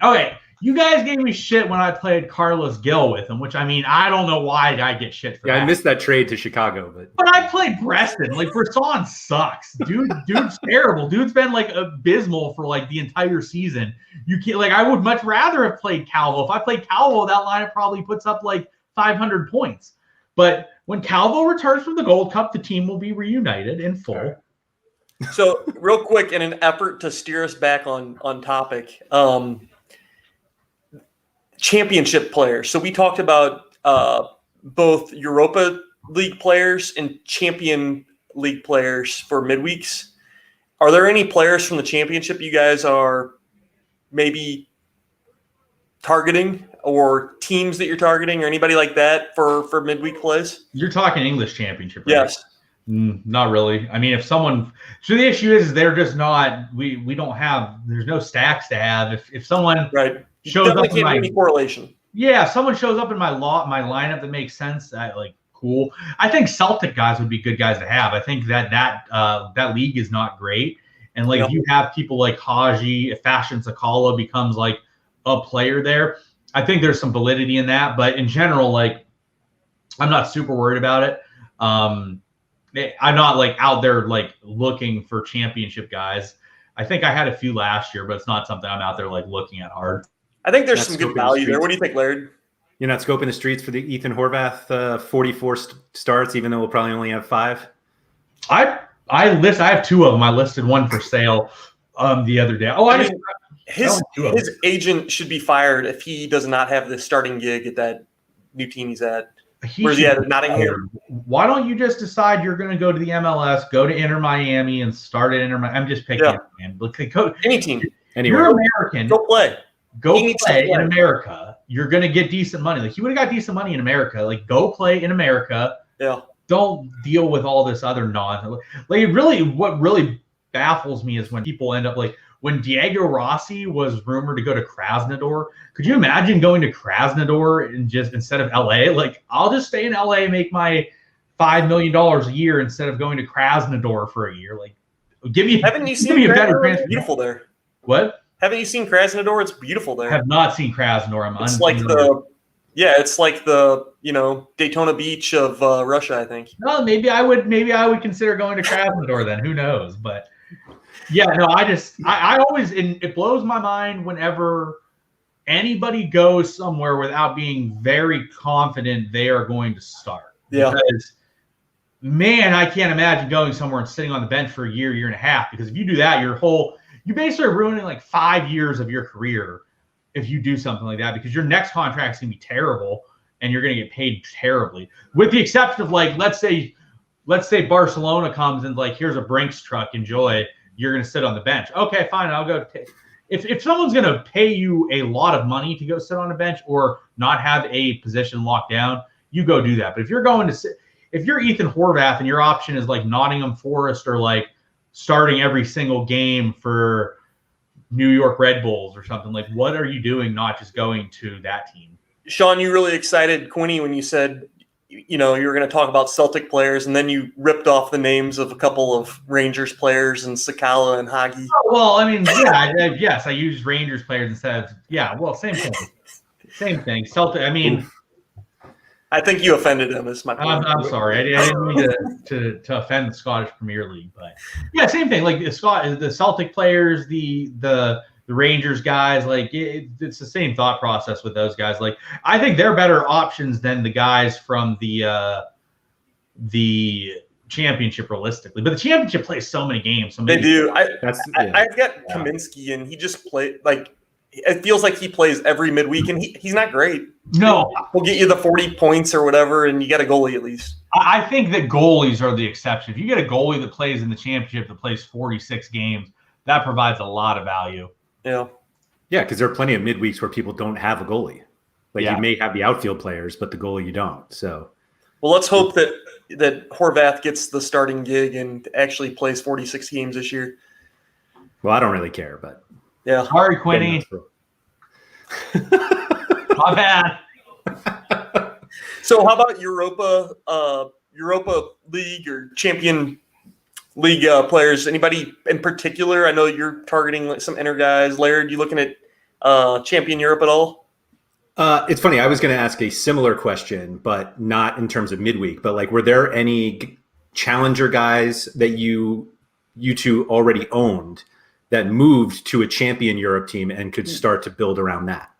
Okay. You guys gave me shit when I played Carlos Gil with him, which I mean, I don't know why I get shit for that. I missed that trade to Chicago, But I played Breston. Like Bresson sucks, dude's terrible. Dude's been like abysmal for like the entire season. You can't like. I would much rather have played Calvo. If I played Calvo, that lineup probably puts up like 500 points. But when Calvo returns from the Gold Cup, the team will be reunited in full. So real quick, in an effort to steer us back on topic, championship players. So we talked about both Europa League players and Champion League players for midweeks. Are there any players from the championship you guys are maybe targeting, or teams that you're targeting, or anybody like that for midweek plays? You're talking English championship, right? Yes. Not really. I mean, if someone, so the issue is they're just not, we don't have, there's no stacks to have. If someone shows up in my correlation. Yeah, someone shows up in my lineup that makes sense, cool. I think Celtic guys would be good guys to have. I think that league is not great. And like, if you have people like Haji, if Fashion Sakala becomes like a player there, I think there's some validity in that. But in general, like, I'm not super worried about it. I'm not like out there like looking for championship guys. I think I had a few last year, but it's not something I'm out there like looking at hard. I think there's some good value there. What do you think, Laird? You're not scoping the streets for the Ethan Horvath 44 starts, even though we'll probably only have 5? I have 2 of them. I listed one for sale the other day. His agent should be fired if he does not have the starting gig at that new team he's at. Where's he at? Nottingham. Why don't you just decide you're going to go to the MLS, go to Inter Miami, and start at Inter Miami? I'm just picking any team. Anywhere. You're American. Go play. Go play in America. You're going to get decent money. Like, you would have got decent money in America. Like, go play in America. Yeah. Don't deal with all this other nonsense. Like, what really baffles me is when people end up like, when Diego Rossi was rumored to go to Krasnodar, could you imagine going to Krasnodar and just instead of LA? Like, I'll just stay in LA and make my $5 million a year instead of going to Krasnodar for a year. Like, haven't you seen Krasnodar? It's beautiful there. What? Haven't you seen Krasnodar? It's beautiful there. I have not seen Krasnodar. It's like the Daytona Beach of Russia, I think. No, maybe I would consider going to Krasnodar then. Who knows? But yeah, no, I always, it blows my mind whenever anybody goes somewhere without being very confident they are going to start. Yeah. Because, man, I can't imagine going somewhere and sitting on the bench for a year and a half. Because if you do that, you basically are ruining like 5 years of your career if you do something like that, because your next contract is going to be terrible and you're going to get paid terribly. With the exception of like, let's say Barcelona comes and like, here's a Brinks truck, enjoy. You're going to sit on the bench. Okay, fine. I'll go. If someone's going to pay you a lot of money to go sit on a bench or not have a position locked down, you go do that. But if you're Ethan Horvath and your option is like Nottingham Forest or like starting every single game for New York Red Bulls or something, like, what are you doing not just going to that team? Sean, you really excited Quinny when you said, you were going to talk about Celtic players, and then you ripped off the names of a couple of Rangers players and Sakala and Hagi. Well, I mean, yeah, yes, I used Rangers players instead of, same thing. Same thing. Celtic, I mean. I think you offended him, is my point. I'm sorry. I didn't mean to offend the Scottish Premier League, but yeah, same thing. Like the Celtic players, the Rangers guys, like it's the same thought process with those guys. Like, I think they're better options than the guys from the championship realistically. But the championship plays so many games. They do. I've got Kaminsky, and he just played like. It feels like he plays every midweek, and he's not great. No. He'll get you the 40 points or whatever, and you got a goalie at least. I think that goalies are the exception. If you get a goalie that plays in the championship that plays 46 games, that provides a lot of value. Yeah. Yeah, because there are plenty of midweeks where people don't have a goalie. Like, you may have the outfield players, but the goalie you don't. So, well, let's hope that that Horvath gets the starting gig and actually plays 46 games this year. Well, I don't really care, but yeah. Sorry, Quinny. My bad. So how about Europa League or Champion League players? Anybody in particular? I know you're targeting like some inner guys. Laird, you looking at Champion Europe at all? It's funny. I was going to ask a similar question, but not in terms of midweek. But like, were there any challenger guys that you two already owned that moved to a Champion Europe team and could start to build around that?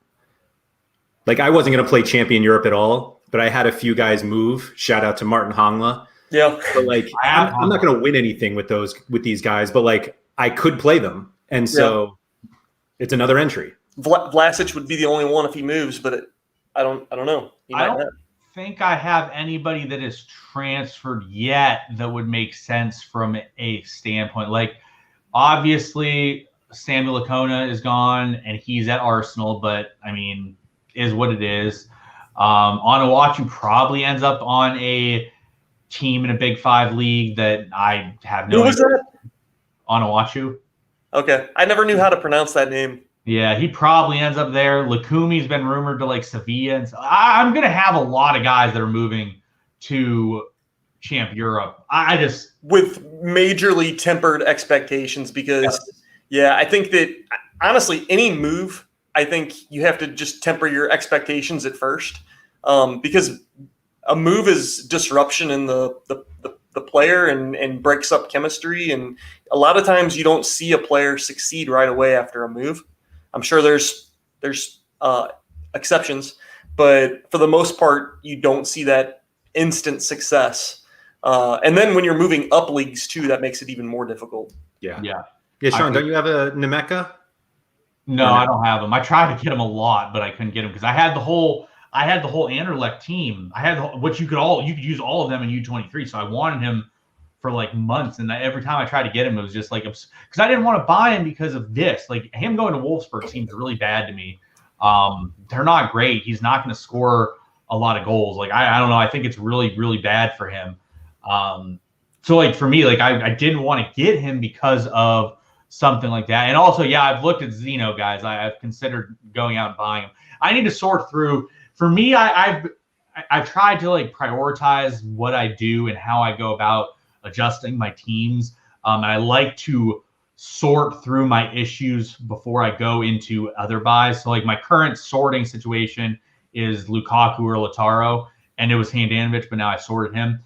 Like, I wasn't going to play Champion Europe at all, but I had a few guys move. Shout out to Martin Hongla. Yeah. But like, I'm not going to win anything with these guys, but like, I could play them, and so it's another entry. Vlasic would be the only one if he moves, but I don't know. I don't think I have anybody that is transferred yet that would make sense from a standpoint. Like, obviously, Samuel Licona is gone, and he's at Arsenal, but I mean, is what it is. Onuachu probably ends up on a team in a Big Five league that I have no idea. Who was that? Onuachu. Okay. I never knew how to pronounce that name. Yeah, he probably ends up there. Lakumi's been rumored to like Sevilla. And so I'm going to have a lot of guys that are moving to Champ Europe. I just... With majorly tempered expectations because, I think that, honestly, any move, I think you have to just temper your expectations at first because a move is disruption in the player and breaks up chemistry. And a lot of times you don't see a player succeed right away after a move. I'm sure there's exceptions, but for the most part, you don't see that instant success. And then when you're moving up leagues too, that makes it even more difficult. Yeah. Sean, don't you have a Nemeka? No, I don't have him. I tried to get him a lot, but I couldn't get him because I had the whole Anderlecht team. I had you could use all of them in U23. So I wanted him for like months, and every time I tried to get him, it was just like because I didn't want to buy him because of this. Like him going to Wolfsburg seems really bad to me. They're not great. He's not going to score a lot of goals. Like I don't know. I think it's really really bad for him. So like for me, like I didn't want to get him because of something like that. And also, I've looked at Zeno guys. I've considered going out and buying him. I need to sort through. For me, I've tried to like prioritize what I do and how I go about adjusting my teams. And I like to sort through my issues before I go into other buys. So like my current sorting situation is Lukaku or Lautaro, and it was Handanovic, but now I sorted him.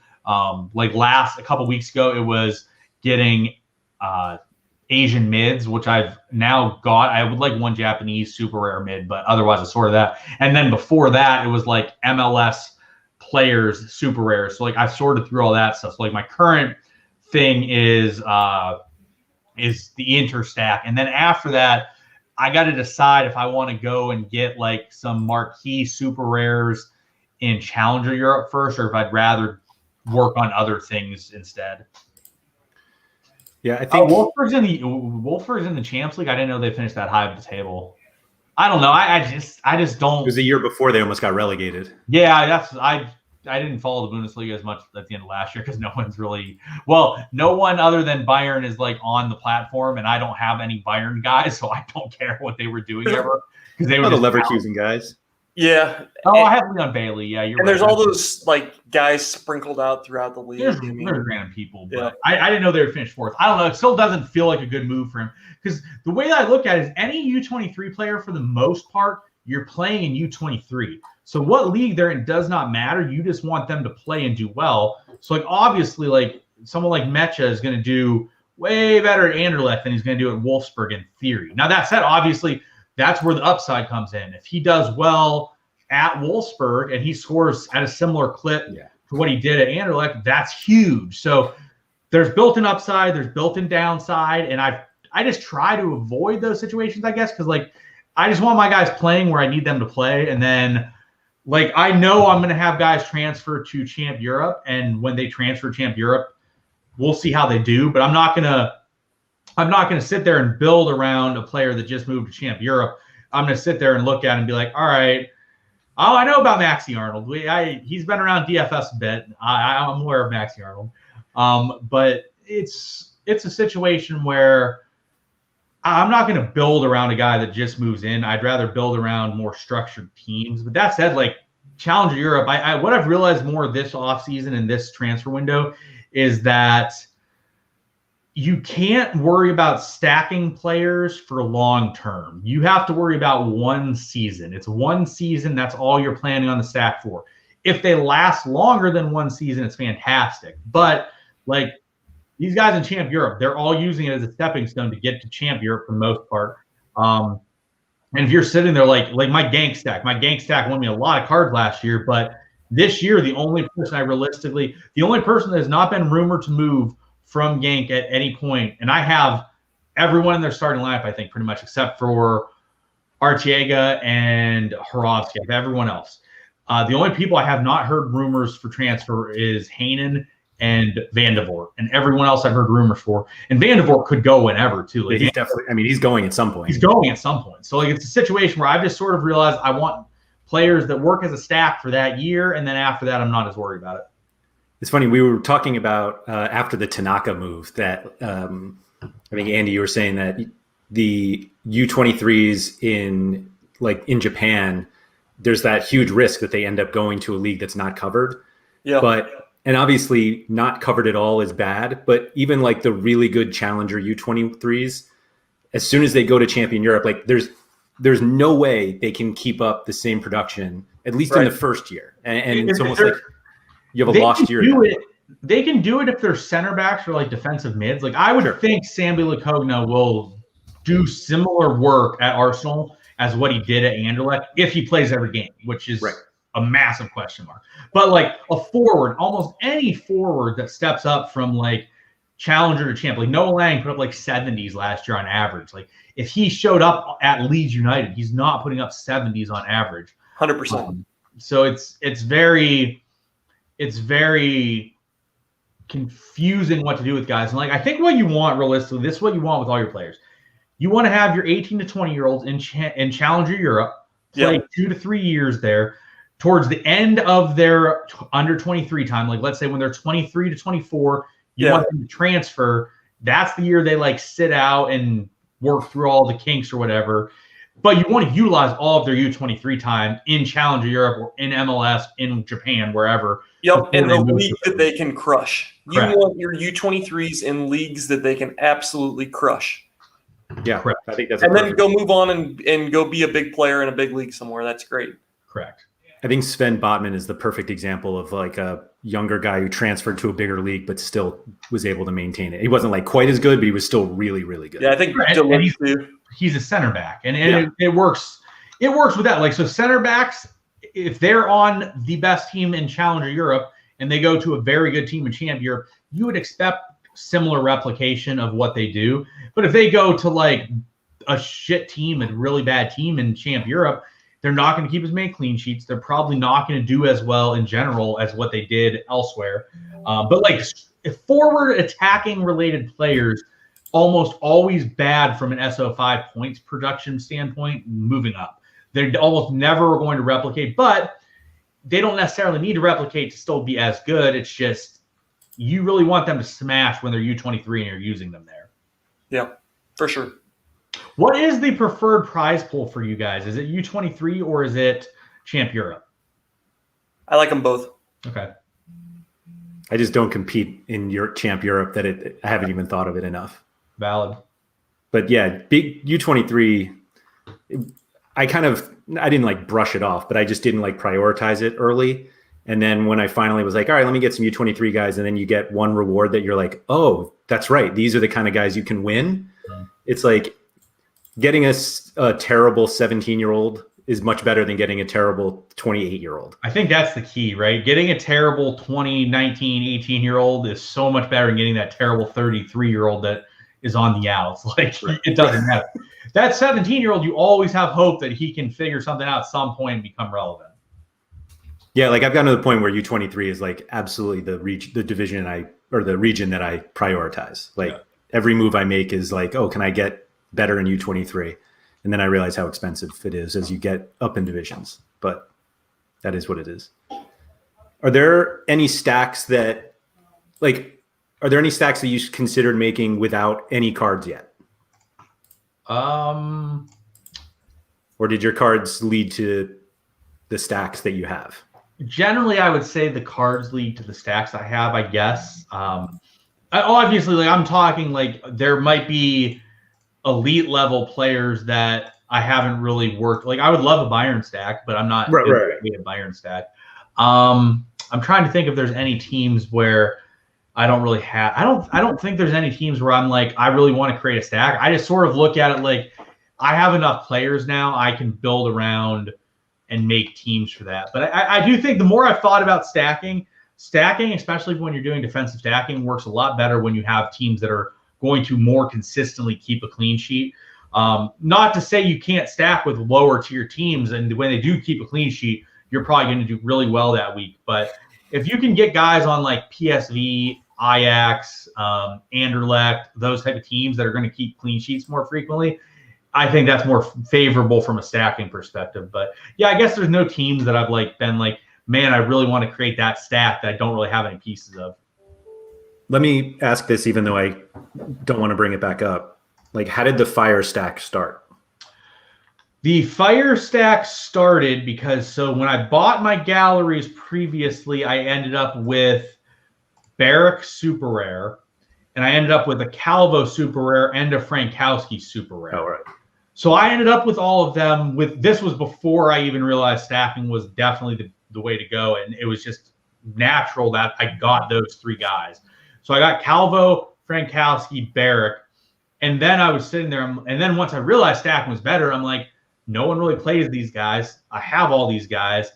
Like a couple weeks ago, it was getting Asian mids, which I've now got. I would like one Japanese super rare mid, but otherwise I sorted that. And then before that, it was like MLS players super rares. So like I've sorted through all that stuff. So like my current thing is the interstack, and then after that, I got to decide if I want to go and get like some marquee super rares in Challenger Europe first, or if I'd rather work on other things instead. Yeah, I think Wolfsburg's in the Champs League. I didn't know they finished that high of the table. I don't know. I just don't. It was the year before they almost got relegated. Yeah, I didn't follow the Bundesliga as much at the end of last year because no one other than Bayern is like on the platform, and I don't have any Bayern guys, so I don't care what they were doing ever because they were the Leverkusen guys. Yeah. I have Leon Bailey. Yeah, you're and right. there's all those like guys sprinkled out throughout the league. There's random people, but I didn't know they would finish fourth. I don't know. It still doesn't feel like a good move for him because the way that I look at it is any U23 player, for the most part, you're playing in U23. So what league they're in does not matter. You just want them to play and do well. So like obviously, like someone like Mecha is going to do way better at Anderlecht than he's going to do at Wolfsburg in theory. Now that said, obviously that's where the upside comes in. If he does well at Wolfsburg and he scores at a similar clip to what he did at Anderlecht, that's huge. So there's built-in upside, there's built-in downside, and I just try to avoid those situations, I guess, because like I just want my guys playing where I need them to play, and then like I know I'm going to have guys transfer to Champ Europe, and when they transfer Champ Europe, we'll see how they do. But I'm not gonna sit there and build around a player that just moved to Champ Europe. I'm gonna sit there and look at it and be like, all right, Oh, I know about Maxi Arnold. He's been around DFS a bit. I'm aware of Maxi Arnold. But it's a situation where I'm not going to build around a guy that just moves in. I'd rather build around more structured teams. But that said, like Challenger Europe, what I've realized more this offseason and this transfer window is that you can't worry about stacking players for long term. You have to worry about one season. It's one season. That's all you're planning on the stack for. If they last longer than one season, it's fantastic. But like these guys in Champ Europe, they're all using it as a stepping stone to get to Champ Europe for the most part. And if you're sitting there like my gank stack won me a lot of cards last year, but this year the only person that has not been rumored to move from gank at any point, and I have everyone in their starting lineup, I think, pretty much, except for Arteaga and Horovsky. I have everyone else. The only people I have not heard rumors for transfer is Haanen and Vandevort, and everyone else I've heard rumors for. And Vandevort could go whenever, too. Like, he's definitely, I mean, he's going at some point. So, like, it's a situation where I've just sort of realized I want players that work as a stack for that year, and then after that, I'm not as worried about it. It's funny, we were talking about after the Tanaka move that I think, Andy, you were saying that the U23s in Japan, there's that huge risk that they end up going to a league that's not covered. Yeah. And obviously not covered at all is bad, but even like the really good challenger U23s, as soon as they go to Champion Europe, like there's no way they can keep up the same production, at least in the first year. And it's almost like you have a lost year. They can do it if they're center backs or like defensive mids. Like I would think Sambi Lacogna will do similar work at Arsenal as what he did at Anderlecht if he plays every game, which is a massive question mark. But like a forward, almost any forward that steps up from like challenger to champ, like Noah Lang put up like 70s last year on average. Like if he showed up at Leeds United, he's not putting up 70s on average. 100%. So it's very confusing what to do with guys. And like I think what you want realistically, this is what you want with all your players. You want to have your 18 to 20 year olds in Challenger Europe play 2 to 3 years there. Towards the end of their under 23 time, like let's say when they're 23 to 24, you want them to transfer. That's the year they like sit out and work through all the kinks or whatever. But you want to utilize all of their U23 time in Challenger Europe or in MLS, in Japan, wherever. Yep, in the league that they can crush. Correct. You want your U23s in leagues that they can absolutely crush. Yeah, correct. I think that's and then go move on and go be a big player in a big league somewhere. That's great. Correct. I think Sven Botman is the perfect example of like a younger guy who transferred to a bigger league, but still was able to maintain it. He wasn't like quite as good, but he was still really, really good. Yeah, I think he's a center back, and it works. It works with that. Like so, center backs, if they're on the best team in Challenger Europe and they go to a very good team in Champ Europe, you would expect similar replication of what they do. But if they go to like a shit team, a really bad team in Champ Europe, they're not going to keep as many clean sheets. They're probably not going to do as well in general as what they did elsewhere. But like forward attacking related players, almost always bad from an SO5 points production standpoint, moving up. They're almost never going to replicate, but they don't necessarily need to replicate to still be as good. It's just you really want them to smash when they're U23 and you're using them there. Yeah, for sure. What is the preferred prize pool for you guys? Is it U23 or is it Champ Europe? I like them both. Okay. I just don't compete in your Champ Europe I haven't even thought of it enough. Valid. But yeah, big U23, I didn't like brush it off, but I just didn't like prioritize it early. And then when I finally was like, all right, let me get some U23 guys. And then you get one reward that you're like, oh, that's right. These are the kind of guys you can win. It's like getting a terrible 17-year-old is much better than getting a terrible 28-year-old. I think that's the key, right? Getting a terrible 20, 19, 18-year-old is so much better than getting that terrible 33-year-old that is on the outs. Like, it doesn't matter. That 17-year-old, you always have hope that he can figure something out at some point and become relevant. Yeah, like I've gotten to the point where U23 is like absolutely the region that I prioritize. Like every move I make is like, oh, can I get better in U23? And then I realize how expensive it is as you get up in divisions. But That is what it is. Are there any stacks that you considered making without any cards yet? Or did your cards lead to the stacks that you have? Generally, I would say the cards lead to the stacks I have, I guess. Obviously, like I'm talking like there might be elite level players that I haven't really worked. Like I would love a Byron stack, but I'm not right. a Byron stack. I'm trying to think if there's any teams where I don't really have. I don't think there's any teams where I'm like I really want to create a stack. I just sort of look at it like I have enough players now. I can build around and make teams for that. But I do think the more I've thought about stacking, especially when you're doing defensive stacking, works a lot better when you have teams that are going to more consistently keep a clean sheet. Not to say you can't stack with lower tier teams, and when they do keep a clean sheet, you're probably going to do really well that week. But if you can get guys on like PSV, Ajax, Anderlecht, those type of teams that are going to keep clean sheets more frequently, I think that's more favorable from a stacking perspective. But yeah, I guess there's no teams that I've like been like, man, I really want to create that stack that I don't really have any pieces of. Let me ask this, even though I don't want to bring it back up. Like, how did the fire stack start? The fire stack started because when I bought my galleries previously, I ended up with Barrick Super Rare, and I ended up with a Calvo Super Rare and a Frankowski Super Rare. Oh, right. So I ended up with all of them. This was before I even realized stacking was definitely the way to go, and it was just natural that I got those three guys. So I got Calvo, Frankowski, Barrick, and then I was sitting there, and then once I realized stacking was better, I'm like, no one really plays these guys. I have all these guys.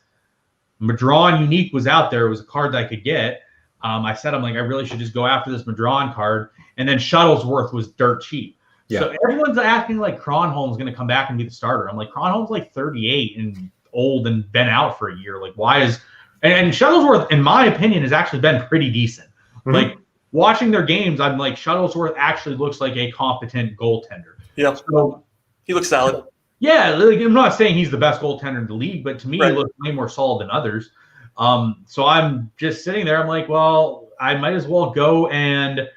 Madron Unique was out there. It was a card that I could get. I said, I'm like, I really should just go after this Madron card. And then Shuttlesworth was dirt cheap. Yeah. So everyone's acting like Kronholm's going to come back and be the starter. I'm like, Kronholm's like 38 and old and been out for a year. Like, why is – and Shuttlesworth, in my opinion, has actually been pretty decent. Mm-hmm. Like, watching their games, I'm like, Shuttlesworth actually looks like a competent goaltender. Yeah. So, he looks solid. Yeah, like, I'm not saying he's the best goaltender in the league, but to me, he looks way more solid than others. So I'm just sitting there. I'm like, well, I might as well go and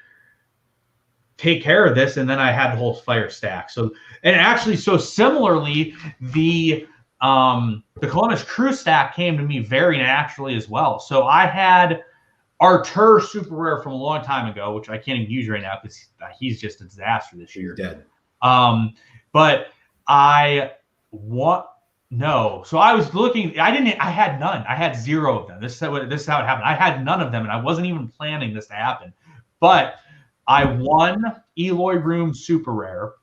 take care of this. And then I had the whole fire stack. So, and actually, so similarly, the Columbus Crew stack came to me very naturally as well. So I had Artur Super Rare from a long time ago, which I can't even use right now because he's just a disaster this year. He's dead. But so I was looking, I had none. I had zero of them. This is how it happened. I had none of them, and I wasn't even planning this to happen. But I won Eloy Room Super Rare,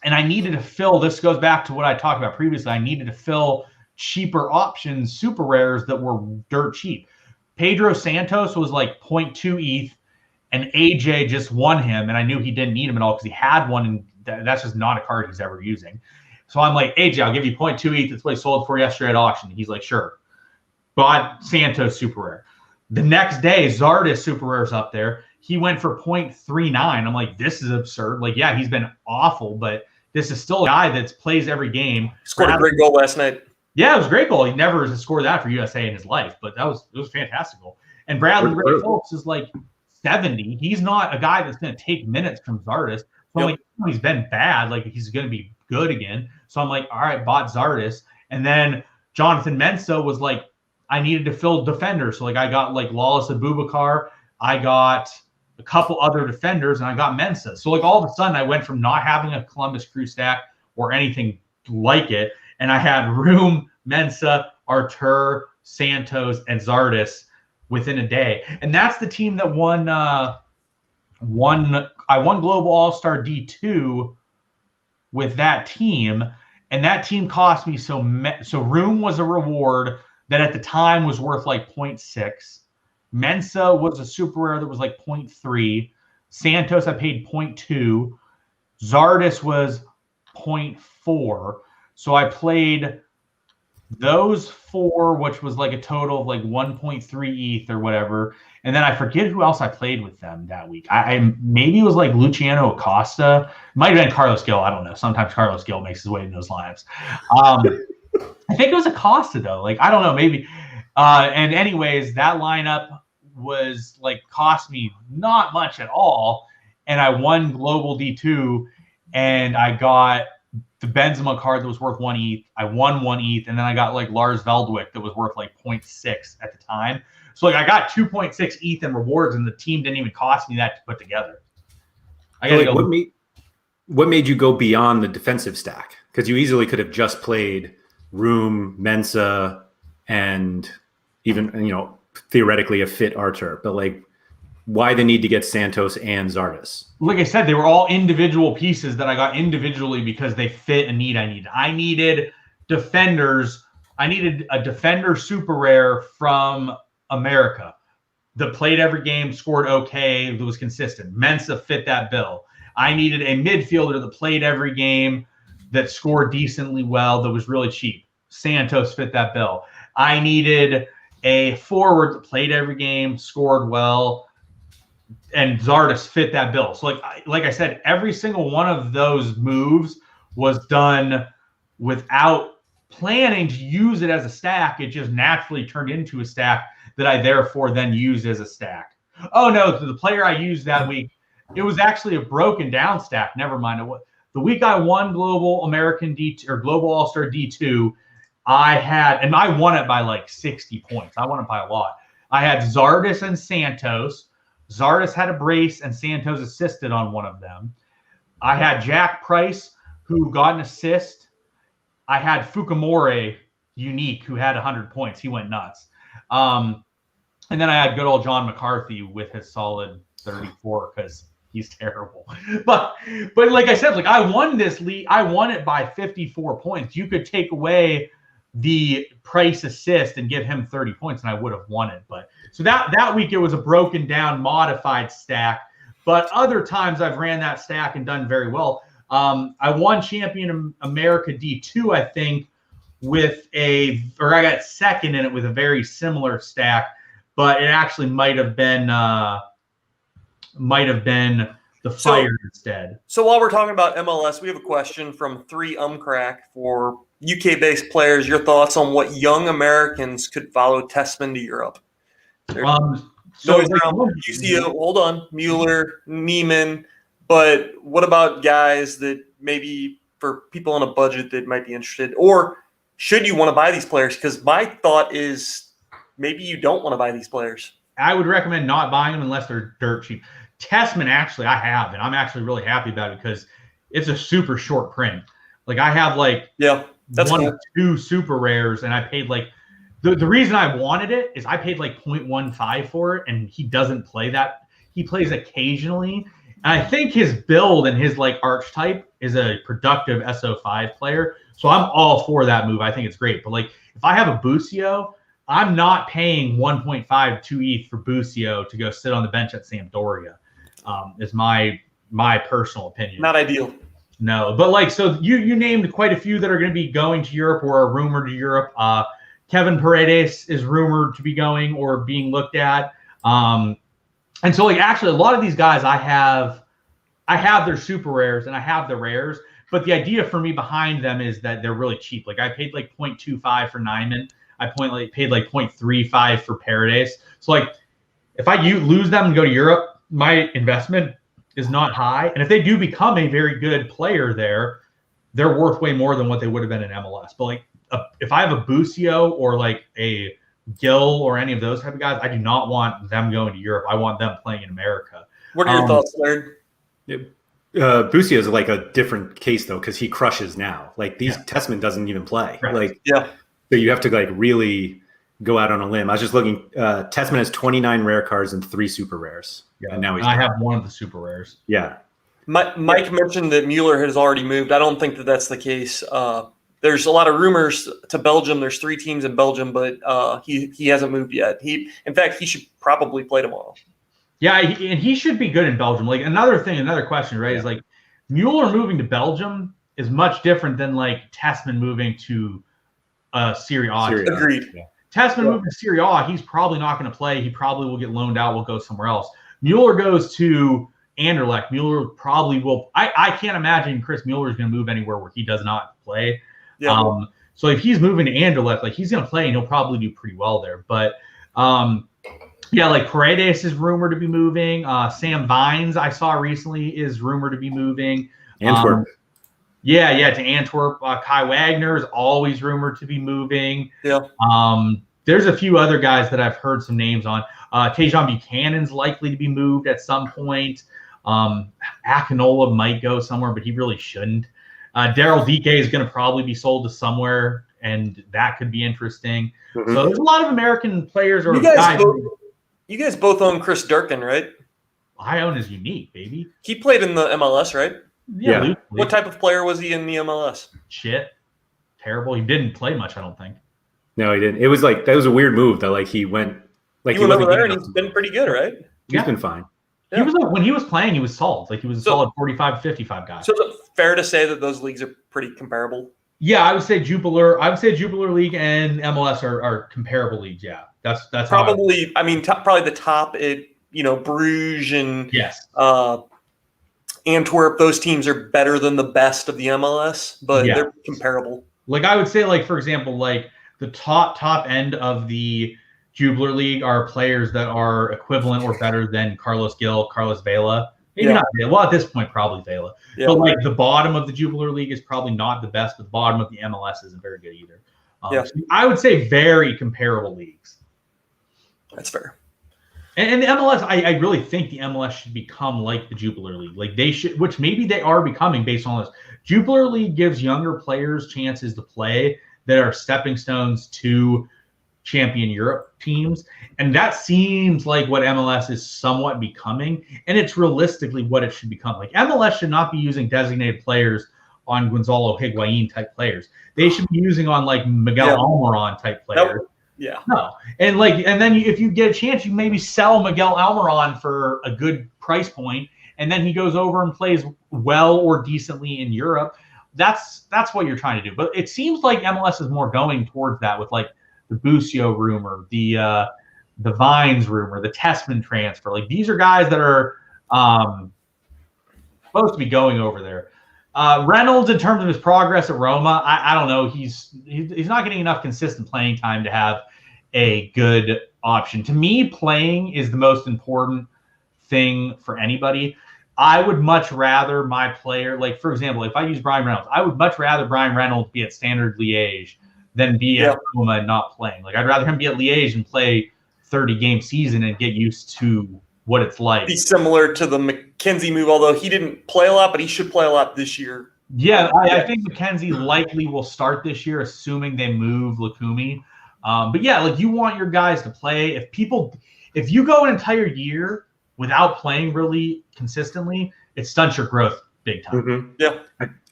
and I needed to fill, this goes back to what I talked about previously, I needed to fill cheaper options Super Rares that were dirt cheap. Pedro Santos was like 0.2 ETH, and AJ just won him, and I knew he didn't need him at all because he had one, and that's just not a card he's ever using. So I'm like, AJ, I'll give you 0.2 ETH. That's what he sold for yesterday at auction. He's like, sure. Bought Santos Super Rare. The next day, Zardes Super Rare's up there. He went for 0.39. I'm like, this is absurd. Like, yeah, he's been awful, but this is still a guy that plays every game. Scored a great goal last night. Yeah, it was a great goal. He never has scored that for USA in his life, but it was a fantastic goal. And Bradley Ray Folks is like 70. He's not a guy that's going to take minutes from Zardes. So I'm like, he's been bad. Like, he's going to be good again. So I'm like, all right, bought Zardes. And then Jonathan Mensah was like, I needed to fill defenders. So, like, I got, like, Lawless Abubakar. I got a couple other defenders, and I got Mensah. So, like, all of a sudden, I went from not having a Columbus Crew stack or anything like it, and I had Room, Mensah, Artur, Santos, and Zardes within a day. And that's the team that won I won Global All-Star D2 with that team, and that team cost me so Room was a reward that at the time was worth like 0.6. Mensah was a super rare that was like 0.3. Santos I paid 0.2. Zardes was 0.4. So I played those four, which was like a total of like 1.3 ETH or whatever. And then I forget who else I played with them that week. I maybe it was like Luciano Acosta. Might have been Carlos Gil. I don't know. Sometimes Carlos Gil makes his way in those lineups. I think it was Acosta though. Like, I don't know, maybe. And anyways, that lineup was like cost me not much at all. And I won Global D2 and I got the Benzema card that was worth 1 ETH. I won 1 ETH. And then I got like Lars Veldwick that was worth like 0.6 at the time. So like I got 2.6 ETH in rewards and the team didn't even cost me that to put together. What made you go beyond the defensive stack? Because you easily could have just played Room, Mensa, and even, theoretically a fit Archer. But like, why the need to get Santos and Zardes? Like I said, they were all individual pieces that I got individually because they fit a need I needed. I needed defenders. I needed a defender super rare from America that played every game, scored okay, that was consistent. Mensa fit that bill. I needed a midfielder that played every game, that scored decently well, that was really cheap. Santos fit that bill. I needed a forward that played every game, scored well, and Zardes fit that bill. So like I said, every single one of those moves was done without planning to use it as a stack. It just naturally turned into a stack that I therefore then used as a stack. Oh no, the player I used that week, it was actually a broken down stack. Never mind. The week I won Global American D2 or Global All-Star D2, and I won it by like 60 points. I won it by a lot. I had Zardes and Santos. Zardes had a brace and Santos assisted on one of them. I had Jack Price, who got an assist. I had Fukumore Unique, who had 100 points. He went nuts. And then I had good old John McCarthy with his solid 34 because he's terrible. But like I said, like I won this league. I won it by 54 points. You could take away the Price assist and give him 30 points and I would have won it. But so that week it was a broken down, modified stack. But other times I've ran that stack and done very well. I won Champion America D2, I think, I got second in it with a very similar stack, but it actually might have been the Fire instead. So while we're talking about MLS, we have a question from 3Crack for UK-based players. Your thoughts on what young Americans could follow Tessman to Europe? Hold on, Mueller, Neiman, but what about guys that maybe for people on a budget that might be interested, or should you want to buy these players? Because my thought is maybe you don't want to buy these players. I would recommend not buying them unless they're dirt cheap. Tessman, actually, I have, and I'm actually really happy about it because it's a super short print. Like I have that's one cool. or two super rares, and I paid like the reason I wanted it is I paid like 0.15 for it, and he doesn't play that. He plays occasionally, and I think his build and his like archetype is a productive SO5 player. So I'm all for that move. I think it's great. But like if I have a Busio, I'm not paying 1.52 ETH for Busio to go sit on the bench at Sampdoria. Is my personal opinion. Not ideal. No, but like, so you named quite a few that are going to be going to Europe or are rumored to Europe. Kevin Paredes is rumored to be going or being looked at. And so like, actually a lot of these guys I have their super rares and I have the rares, but the idea for me behind them is that they're really cheap. Like I paid like 0.25 for Nyman. I paid like 0.35 for Paredes. So like if I lose them and go to Europe, my investment is not high. And if they do become a very good player there, they're worth way more than what they would have been in MLS. But like if I have a Busio or like a Gill or any of those type of guys, I do not want them going to Europe. I want them playing in America. What are your thoughts, Laird? Busio is like a different case though, because he crushes now. Like Tessman doesn't even play. Right. So you have to like really go out on a limb. I was just looking. Tessman has 29 rare cards and 3 super rares. Yeah, and now I have one of the super rares. Yeah. Mike mentioned that Mueller has already moved. I don't think that that's the case. There's a lot of rumors to Belgium. There's 3 teams in Belgium, but he hasn't moved yet. In fact, he should probably play tomorrow. Yeah, and he should be good in Belgium. Like another question, right? Is like Mueller moving to Belgium is much different than like Tessman moving to Serie A. Agreed. Yeah. Tessman moving to Serie A, he's probably not going to play. He probably will get loaned out. Will go somewhere else. Mueller goes to Anderlecht. Mueller probably will. I can't imagine Chris Mueller is going to move anywhere where he does not play. Yeah. So if he's moving to Anderlecht, like he's going to play and he'll probably do pretty well there. But yeah, like Paredes is rumored to be moving. Sam Vines, I saw recently, is rumored to be moving. Antwerp. Yeah, to Antwerp. Kai Wagner is always rumored to be moving. Yeah. There's a few other guys that I've heard some names on. Tejan Buchanan's likely to be moved at some point. Akinola might go somewhere, but he really shouldn't. Daryl Dike is going to probably be sold to somewhere, and that could be interesting. Mm-hmm. So there's a lot of American players or you guys both own Chris Durkin, right? I own is unique, baby. He played in the MLS, right? Yeah. What type of player was he in the MLS? Shit. Terrible. He didn't play much, I don't think. No, he didn't. It was like, that was a weird move that like he went over there and he's been pretty good, right? He's been fine. Yeah. He was like, when he was playing, he was solid. Like he was a solid 45, 55 guy. So is it fair to say that those leagues are pretty comparable? Yeah, I would say Jupiler League and MLS are comparable leagues. Yeah, that's probably. Probably the top. Bruges and yes, Antwerp. Those teams are better than the best of the MLS, but they're comparable. Like I would say, like for example, like the top end of the Jupiler League are players that are equivalent or better than Carlos Gil, Carlos Vela. Maybe not Vela. Well, at this point, probably Vela. Yeah. But like the bottom of the Jupiler League is probably not the best, but the bottom of the MLS isn't very good either. So I would say very comparable leagues. That's fair. And the MLS, I really think the MLS should become like the Jupiler League. Like they should, which maybe they are becoming based on this. Jupiler League gives younger players chances to play that are stepping stones to Champion Europe teams. And that seems like what MLS is somewhat becoming. And it's realistically what it should become. Like MLS should not be using designated players on Gonzalo Higuain type players. They should be using on like Miguel Almiron type players. No. And then if you get a chance, you maybe sell Miguel Almiron for a good price point, and then he goes over and plays well or decently in Europe. That's what you're trying to do. But it seems like MLS is more going towards that with like the Busio rumor, the Vines rumor, the Tessman transfer. Like these are guys that are supposed to be going over there. Reynolds, in terms of his progress at Roma, I don't know. He's not getting enough consistent playing time to have a good option. To me, playing is the most important thing for anybody. I would much rather my player, like for example, if I use Brian Reynolds, I would much rather Brian Reynolds be at Standard Liège than be at Roma and not playing. Like I'd rather him be at Liège and play 30-game season and get used to what it's like. Be similar to the McKenzie move, although he didn't play a lot, but he should play a lot this year. Yeah, I think McKenzie likely will start this year, assuming they move Lukumi. But yeah, like you want your guys to play. If you go an entire year without playing really consistently, it stunts your growth big time. Mm-hmm. Yeah,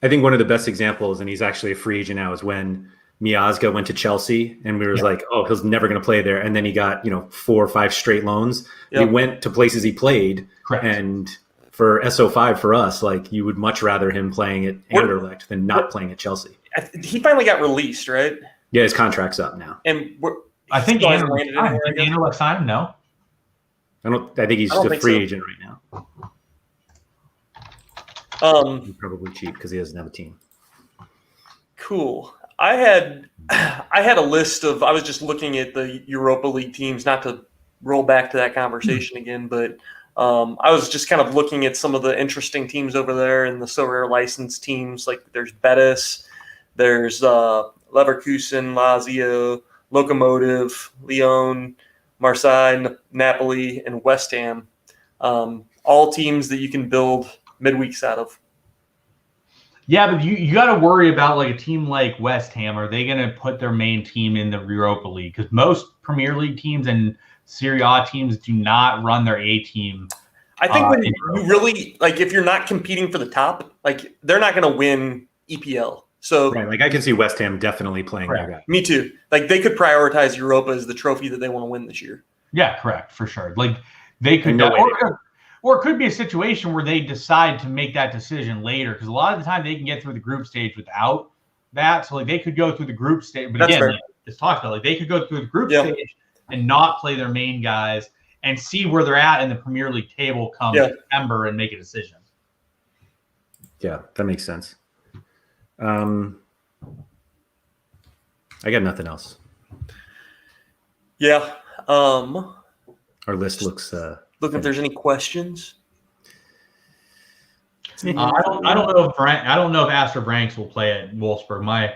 I think one of the best examples, and he's actually a free agent now, is when Miazga went to Chelsea, and we were like, oh, he's never going to play there. And then he got 4 or 5 straight loans. He went to places he played. Correct. And for SO5 for us, like you would much rather him playing at Anderlecht than not playing at Chelsea. He finally got released, right? Yeah, his contract's up now. And I think Anderlecht signed him. No, I think he's just a free agent right now. He's probably cheap because he doesn't have a team. Cool. I had a list of. I was just looking at the Europa League teams, not to roll back to that conversation again, but I was just kind of looking at some of the interesting teams over there and the Sorare licensed teams. Like there's Betis, there's Leverkusen, Lazio, Lokomotiv, Lyon, Marseille, Napoli, and West Ham. All teams that you can build midweeks out of. Yeah, but you got to worry about like a team like West Ham. Are they going to put their main team in the Europa League? Because most Premier League teams and Serie A teams do not run their A team. I think when you really like, if you're not competing for the top, like they're not going to win EPL. So right, like I can see West Ham definitely playing that guy. Me too. Like they could prioritize Europa as the trophy that they want to win this year. Yeah, correct, for sure. Like they could, or it could be a situation where they decide to make that decision later, because a lot of the time they can get through the group stage without that. So like they could go through the group stage, but again, like it's talked about, like they could go through the group stage and not play their main guys and see where they're at in the Premier League table come September and make a decision. Yeah, that makes sense. I got nothing else. Yeah. Our list looks. Looking if there's any questions. I don't know if Astor Branks will play at Wolfsburg.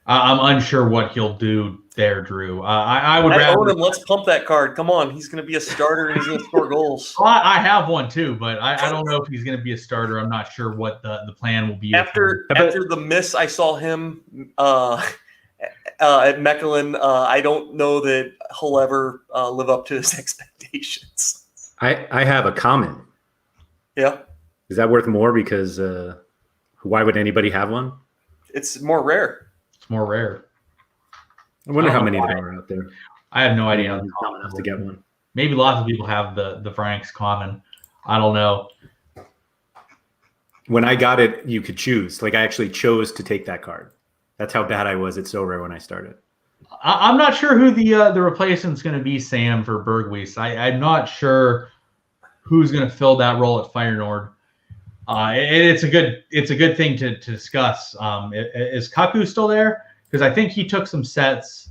I'm unsure what he'll do there, Drew. I would rather own him. Let's pump that card. Come on, he's going to be a starter and he's going to score goals. I have one too, but I don't know if he's going to be a starter. I'm not sure what the plan will be. After the miss I saw him at Mechelen, I don't know that he'll ever live up to his expectations. I have a comment. Yeah. Is that worth more? Because why would anybody have one? It's more rare. It's more rare. I wonder how many there are out there. I have no idea. Common enough to get one. Maybe lots of people have the Franks common. I don't know. When I got it, you could choose. Like I actually chose to take that card. That's how bad I was at Sorare when I started. I'm not sure who the replacement's going to be, Sam, for Berghuis. I'm not sure who's going to fill that role at Feyenoord. It's a good thing to discuss. Is Kaku still there? Because I think he took some sets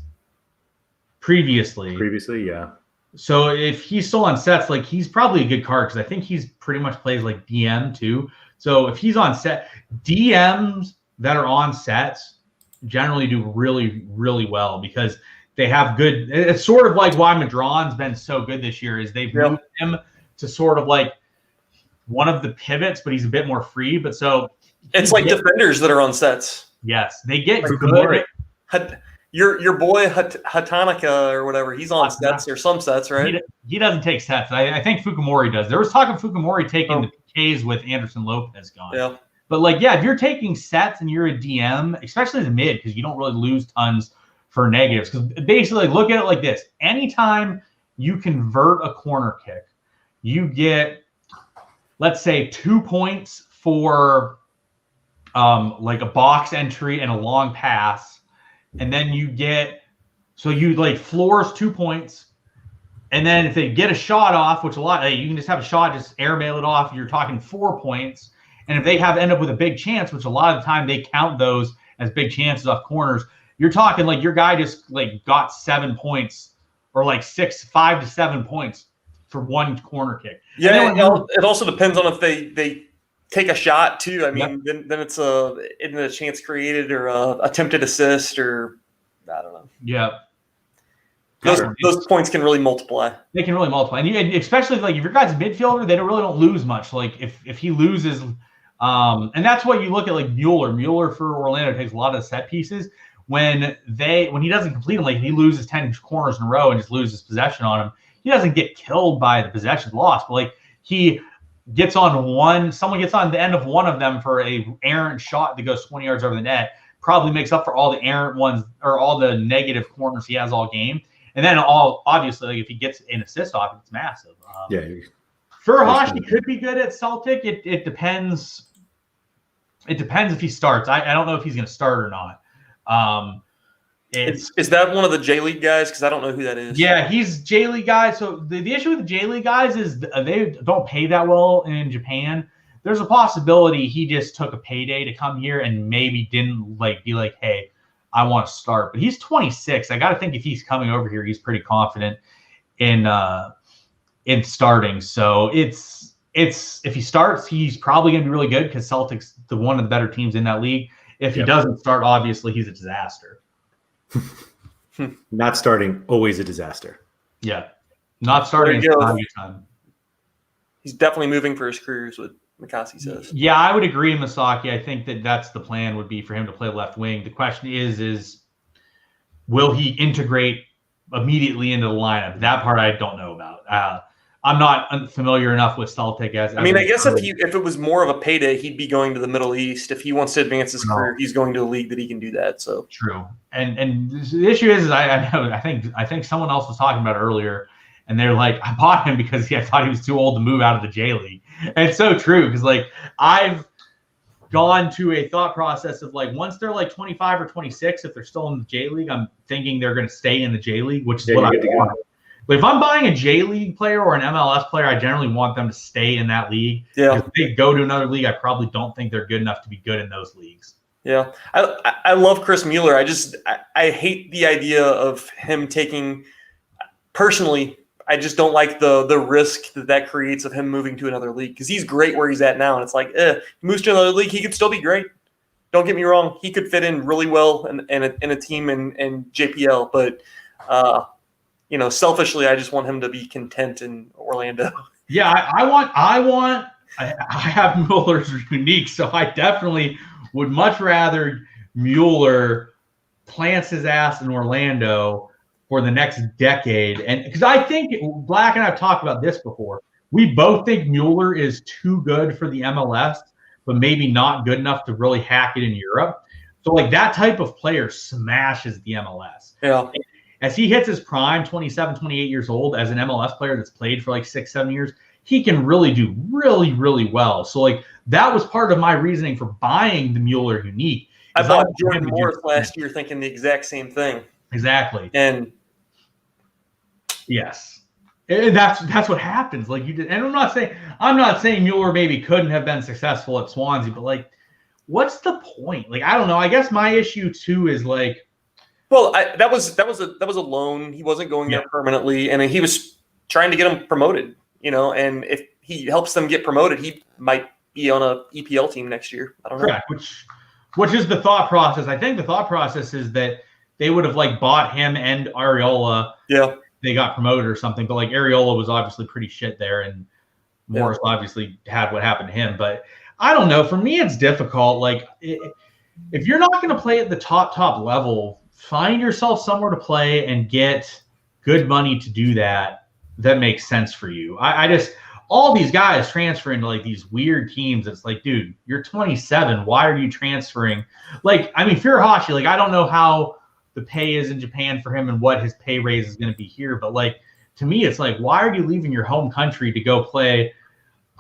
previously. Previously, yeah. So if he's still on sets, like he's probably a good card because I think he's pretty much plays like DM too. So if he's on set, DMs that are on sets generally do really, really well because they have good. It's sort of like why Madron's been so good this year is they've moved him to sort of like one of the pivots, but he's a bit more free. But so it's like defenders that are on sets. Yes, they get like good. Your boy Hatanika or whatever, he's on sets or some sets, right? He doesn't take sets. I think Fukumori does. There was talk of Fukumori taking the PKs with Anderson Lopez gone. Yeah. But like, yeah, if you're taking sets and you're a DM, especially as a mid, because you don't really lose tons for negatives. Because basically, like, look at it like this: anytime you convert a corner kick, you get, let's say, 2 points for like a box entry and a long pass, and then you get, so you like floors 2 points, and then if they get a shot off, which a lot, you can just have a shot, just airmail it off, you're talking 4 points. And if they end up with a big chance, which a lot of the time they count those as big chances off corners, you're talking like your guy just like got 7 points or like 5 to 7 points for one corner kick. Yeah, it also depends on if they take a shot too. I mean, then it's a chance created or a attempted assist or I don't know. Yeah. Those points can really multiply. They can really multiply, and especially like if your guy's a midfielder, they don't lose much. Like if he loses. And that's what you look at like Mueller. Mueller for Orlando takes a lot of the set pieces. When he doesn't complete them, like he loses 10 corners in a row and just loses possession on them, he doesn't get killed by the possession loss, but like he gets on someone gets on the end of one of them for a errant shot that goes 20 yards over the net, probably makes up for all the errant ones or all the negative corners he has all game. And then obviously like if he gets an assist off, it's massive. Furuhashi could be good at Celtic. It depends. It depends if he starts. I don't know if he's going to start or not. Is that one of the J League guys? Because I don't know who that is. Yeah, he's J League guy. So the issue with the J League guys is they don't pay that well in Japan. There's a possibility he just took a payday to come here and maybe didn't be like, hey, I want to start. But he's 26. I got to think if he's coming over here, he's pretty confident in starting. So if he starts, he's probably going to be really good because Celtic's one of the better teams in that league. If he doesn't start, obviously he's a disaster. Not starting, always a disaster. Yeah, not starting. Time. He's definitely moving for his career, is what Mikasi says. Yeah, I would agree, Masaki. I think that's the plan would be for him to play left wing. The question is will he integrate immediately into the lineup? That part I don't know about. I'm not familiar enough with Celtic as. I mean, I guess if it was more of a payday, he'd be going to the Middle East. If he wants to advance his career, he's going to a league that he can do that. So true. And the issue is I think someone else was talking about it earlier, and they're like, I bought him because I thought he was too old to move out of the J League. And it's so true because like I've gone to a thought process of like once they're like 25 or 26, if they're still in the J League, I'm thinking they're going to stay in the J League, which is what I want. But if I'm buying a J League player or an MLS player, I generally want them to stay in that league. Yeah. If they go to another league, I probably don't think they're good enough to be good in those leagues. Yeah, I love Chris Mueller. I hate the idea of him taking. Personally, I just don't like the risk that creates of him moving to another league, because he's great where he's at now, and it's like, he moves to another league, he could still be great. Don't get me wrong, he could fit in really well in a team in JPL, but selfishly, I just want him to be content in Orlando. Yeah, I have Mueller's unique, so I definitely would much rather Mueller plants his ass in Orlando for the next decade. And because I think Black and I have talked about this before, we both think Mueller is too good for the MLS, but maybe not good enough to really hack it in Europe. So like that type of player smashes the MLS. Yeah. As he hits his prime, 27, 28 years old, as an MLS player that's played for like 6-7 years, he can really do really, really well. So like that was part of my reasoning for buying the Mueller unique. I bought Jordan Morris last year thinking the exact same thing. Exactly. And yes. And that's what happens. Like you did, and I'm not saying Mueller maybe couldn't have been successful at Swansea, but like, what's the point? Like, I don't know. I guess my issue too is like, well, that was a loan. He wasn't going there permanently, and he was trying to get him promoted. And if he helps them get promoted, he might be on a EPL team next year. I don't know. Correct. Which is the thought process. I think the thought process is that they would have like bought him and Areola. Yeah. They got promoted or something, but like Areola was obviously pretty shit there, and Morris obviously had what happened to him. But I don't know. For me, it's difficult. Like if you're not going to play at the top level, find yourself somewhere to play and get good money to do that. That makes sense for you. I just all these guys transfer into like these weird teams. It's like, dude, you're 27. Why are you transferring? Like, I mean, Furuhashi, like I don't know how the pay is in Japan for him and what his pay raise is going to be here. But like, to me, it's like, why are you leaving your home country to go play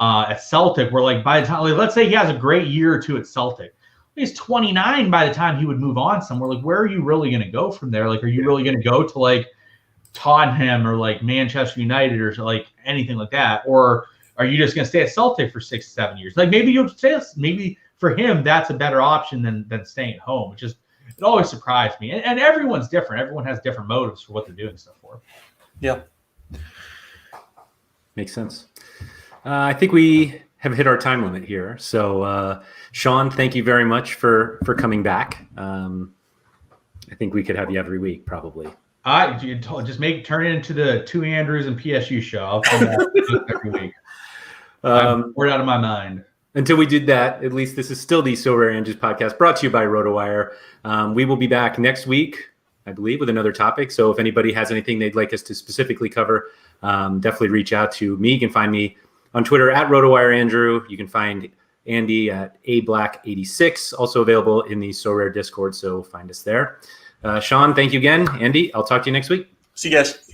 at Celtic, where like by the time, like, let's say he has a great year or two at Celtic, he's 29 by the time he would move on somewhere. Like, where are you really going to go from there? Like, are you really going to go to like Tottenham or like Manchester United or like anything like that? Or are you just going to stay at Celtic for 6-7 years? Like maybe you'll stay, maybe for him, that's a better option than staying at home, which is, it always surprised me. And everyone's different. Everyone has different motives for what they're doing stuff for. Yeah. Makes sense. I think we have hit our time limit here. So, Sean, thank you very much for coming back. I think we could have you every week, probably. Just turn it into the Two Andrews and PSU show. I'll come back every week. I'm bored out of my mind. Until we did that, at least this is still the SorareAndrews podcast, brought to you by RotoWire. We will be back next week, I believe, with another topic. So if anybody has anything they'd like us to specifically cover, definitely reach out to me. You can find me on Twitter at RotoWireAndrew. You can find Andy at ablack86, also available in the Sorare Discord. So find us there. Sean, thank you again. Andy, I'll talk to you next week. See you guys.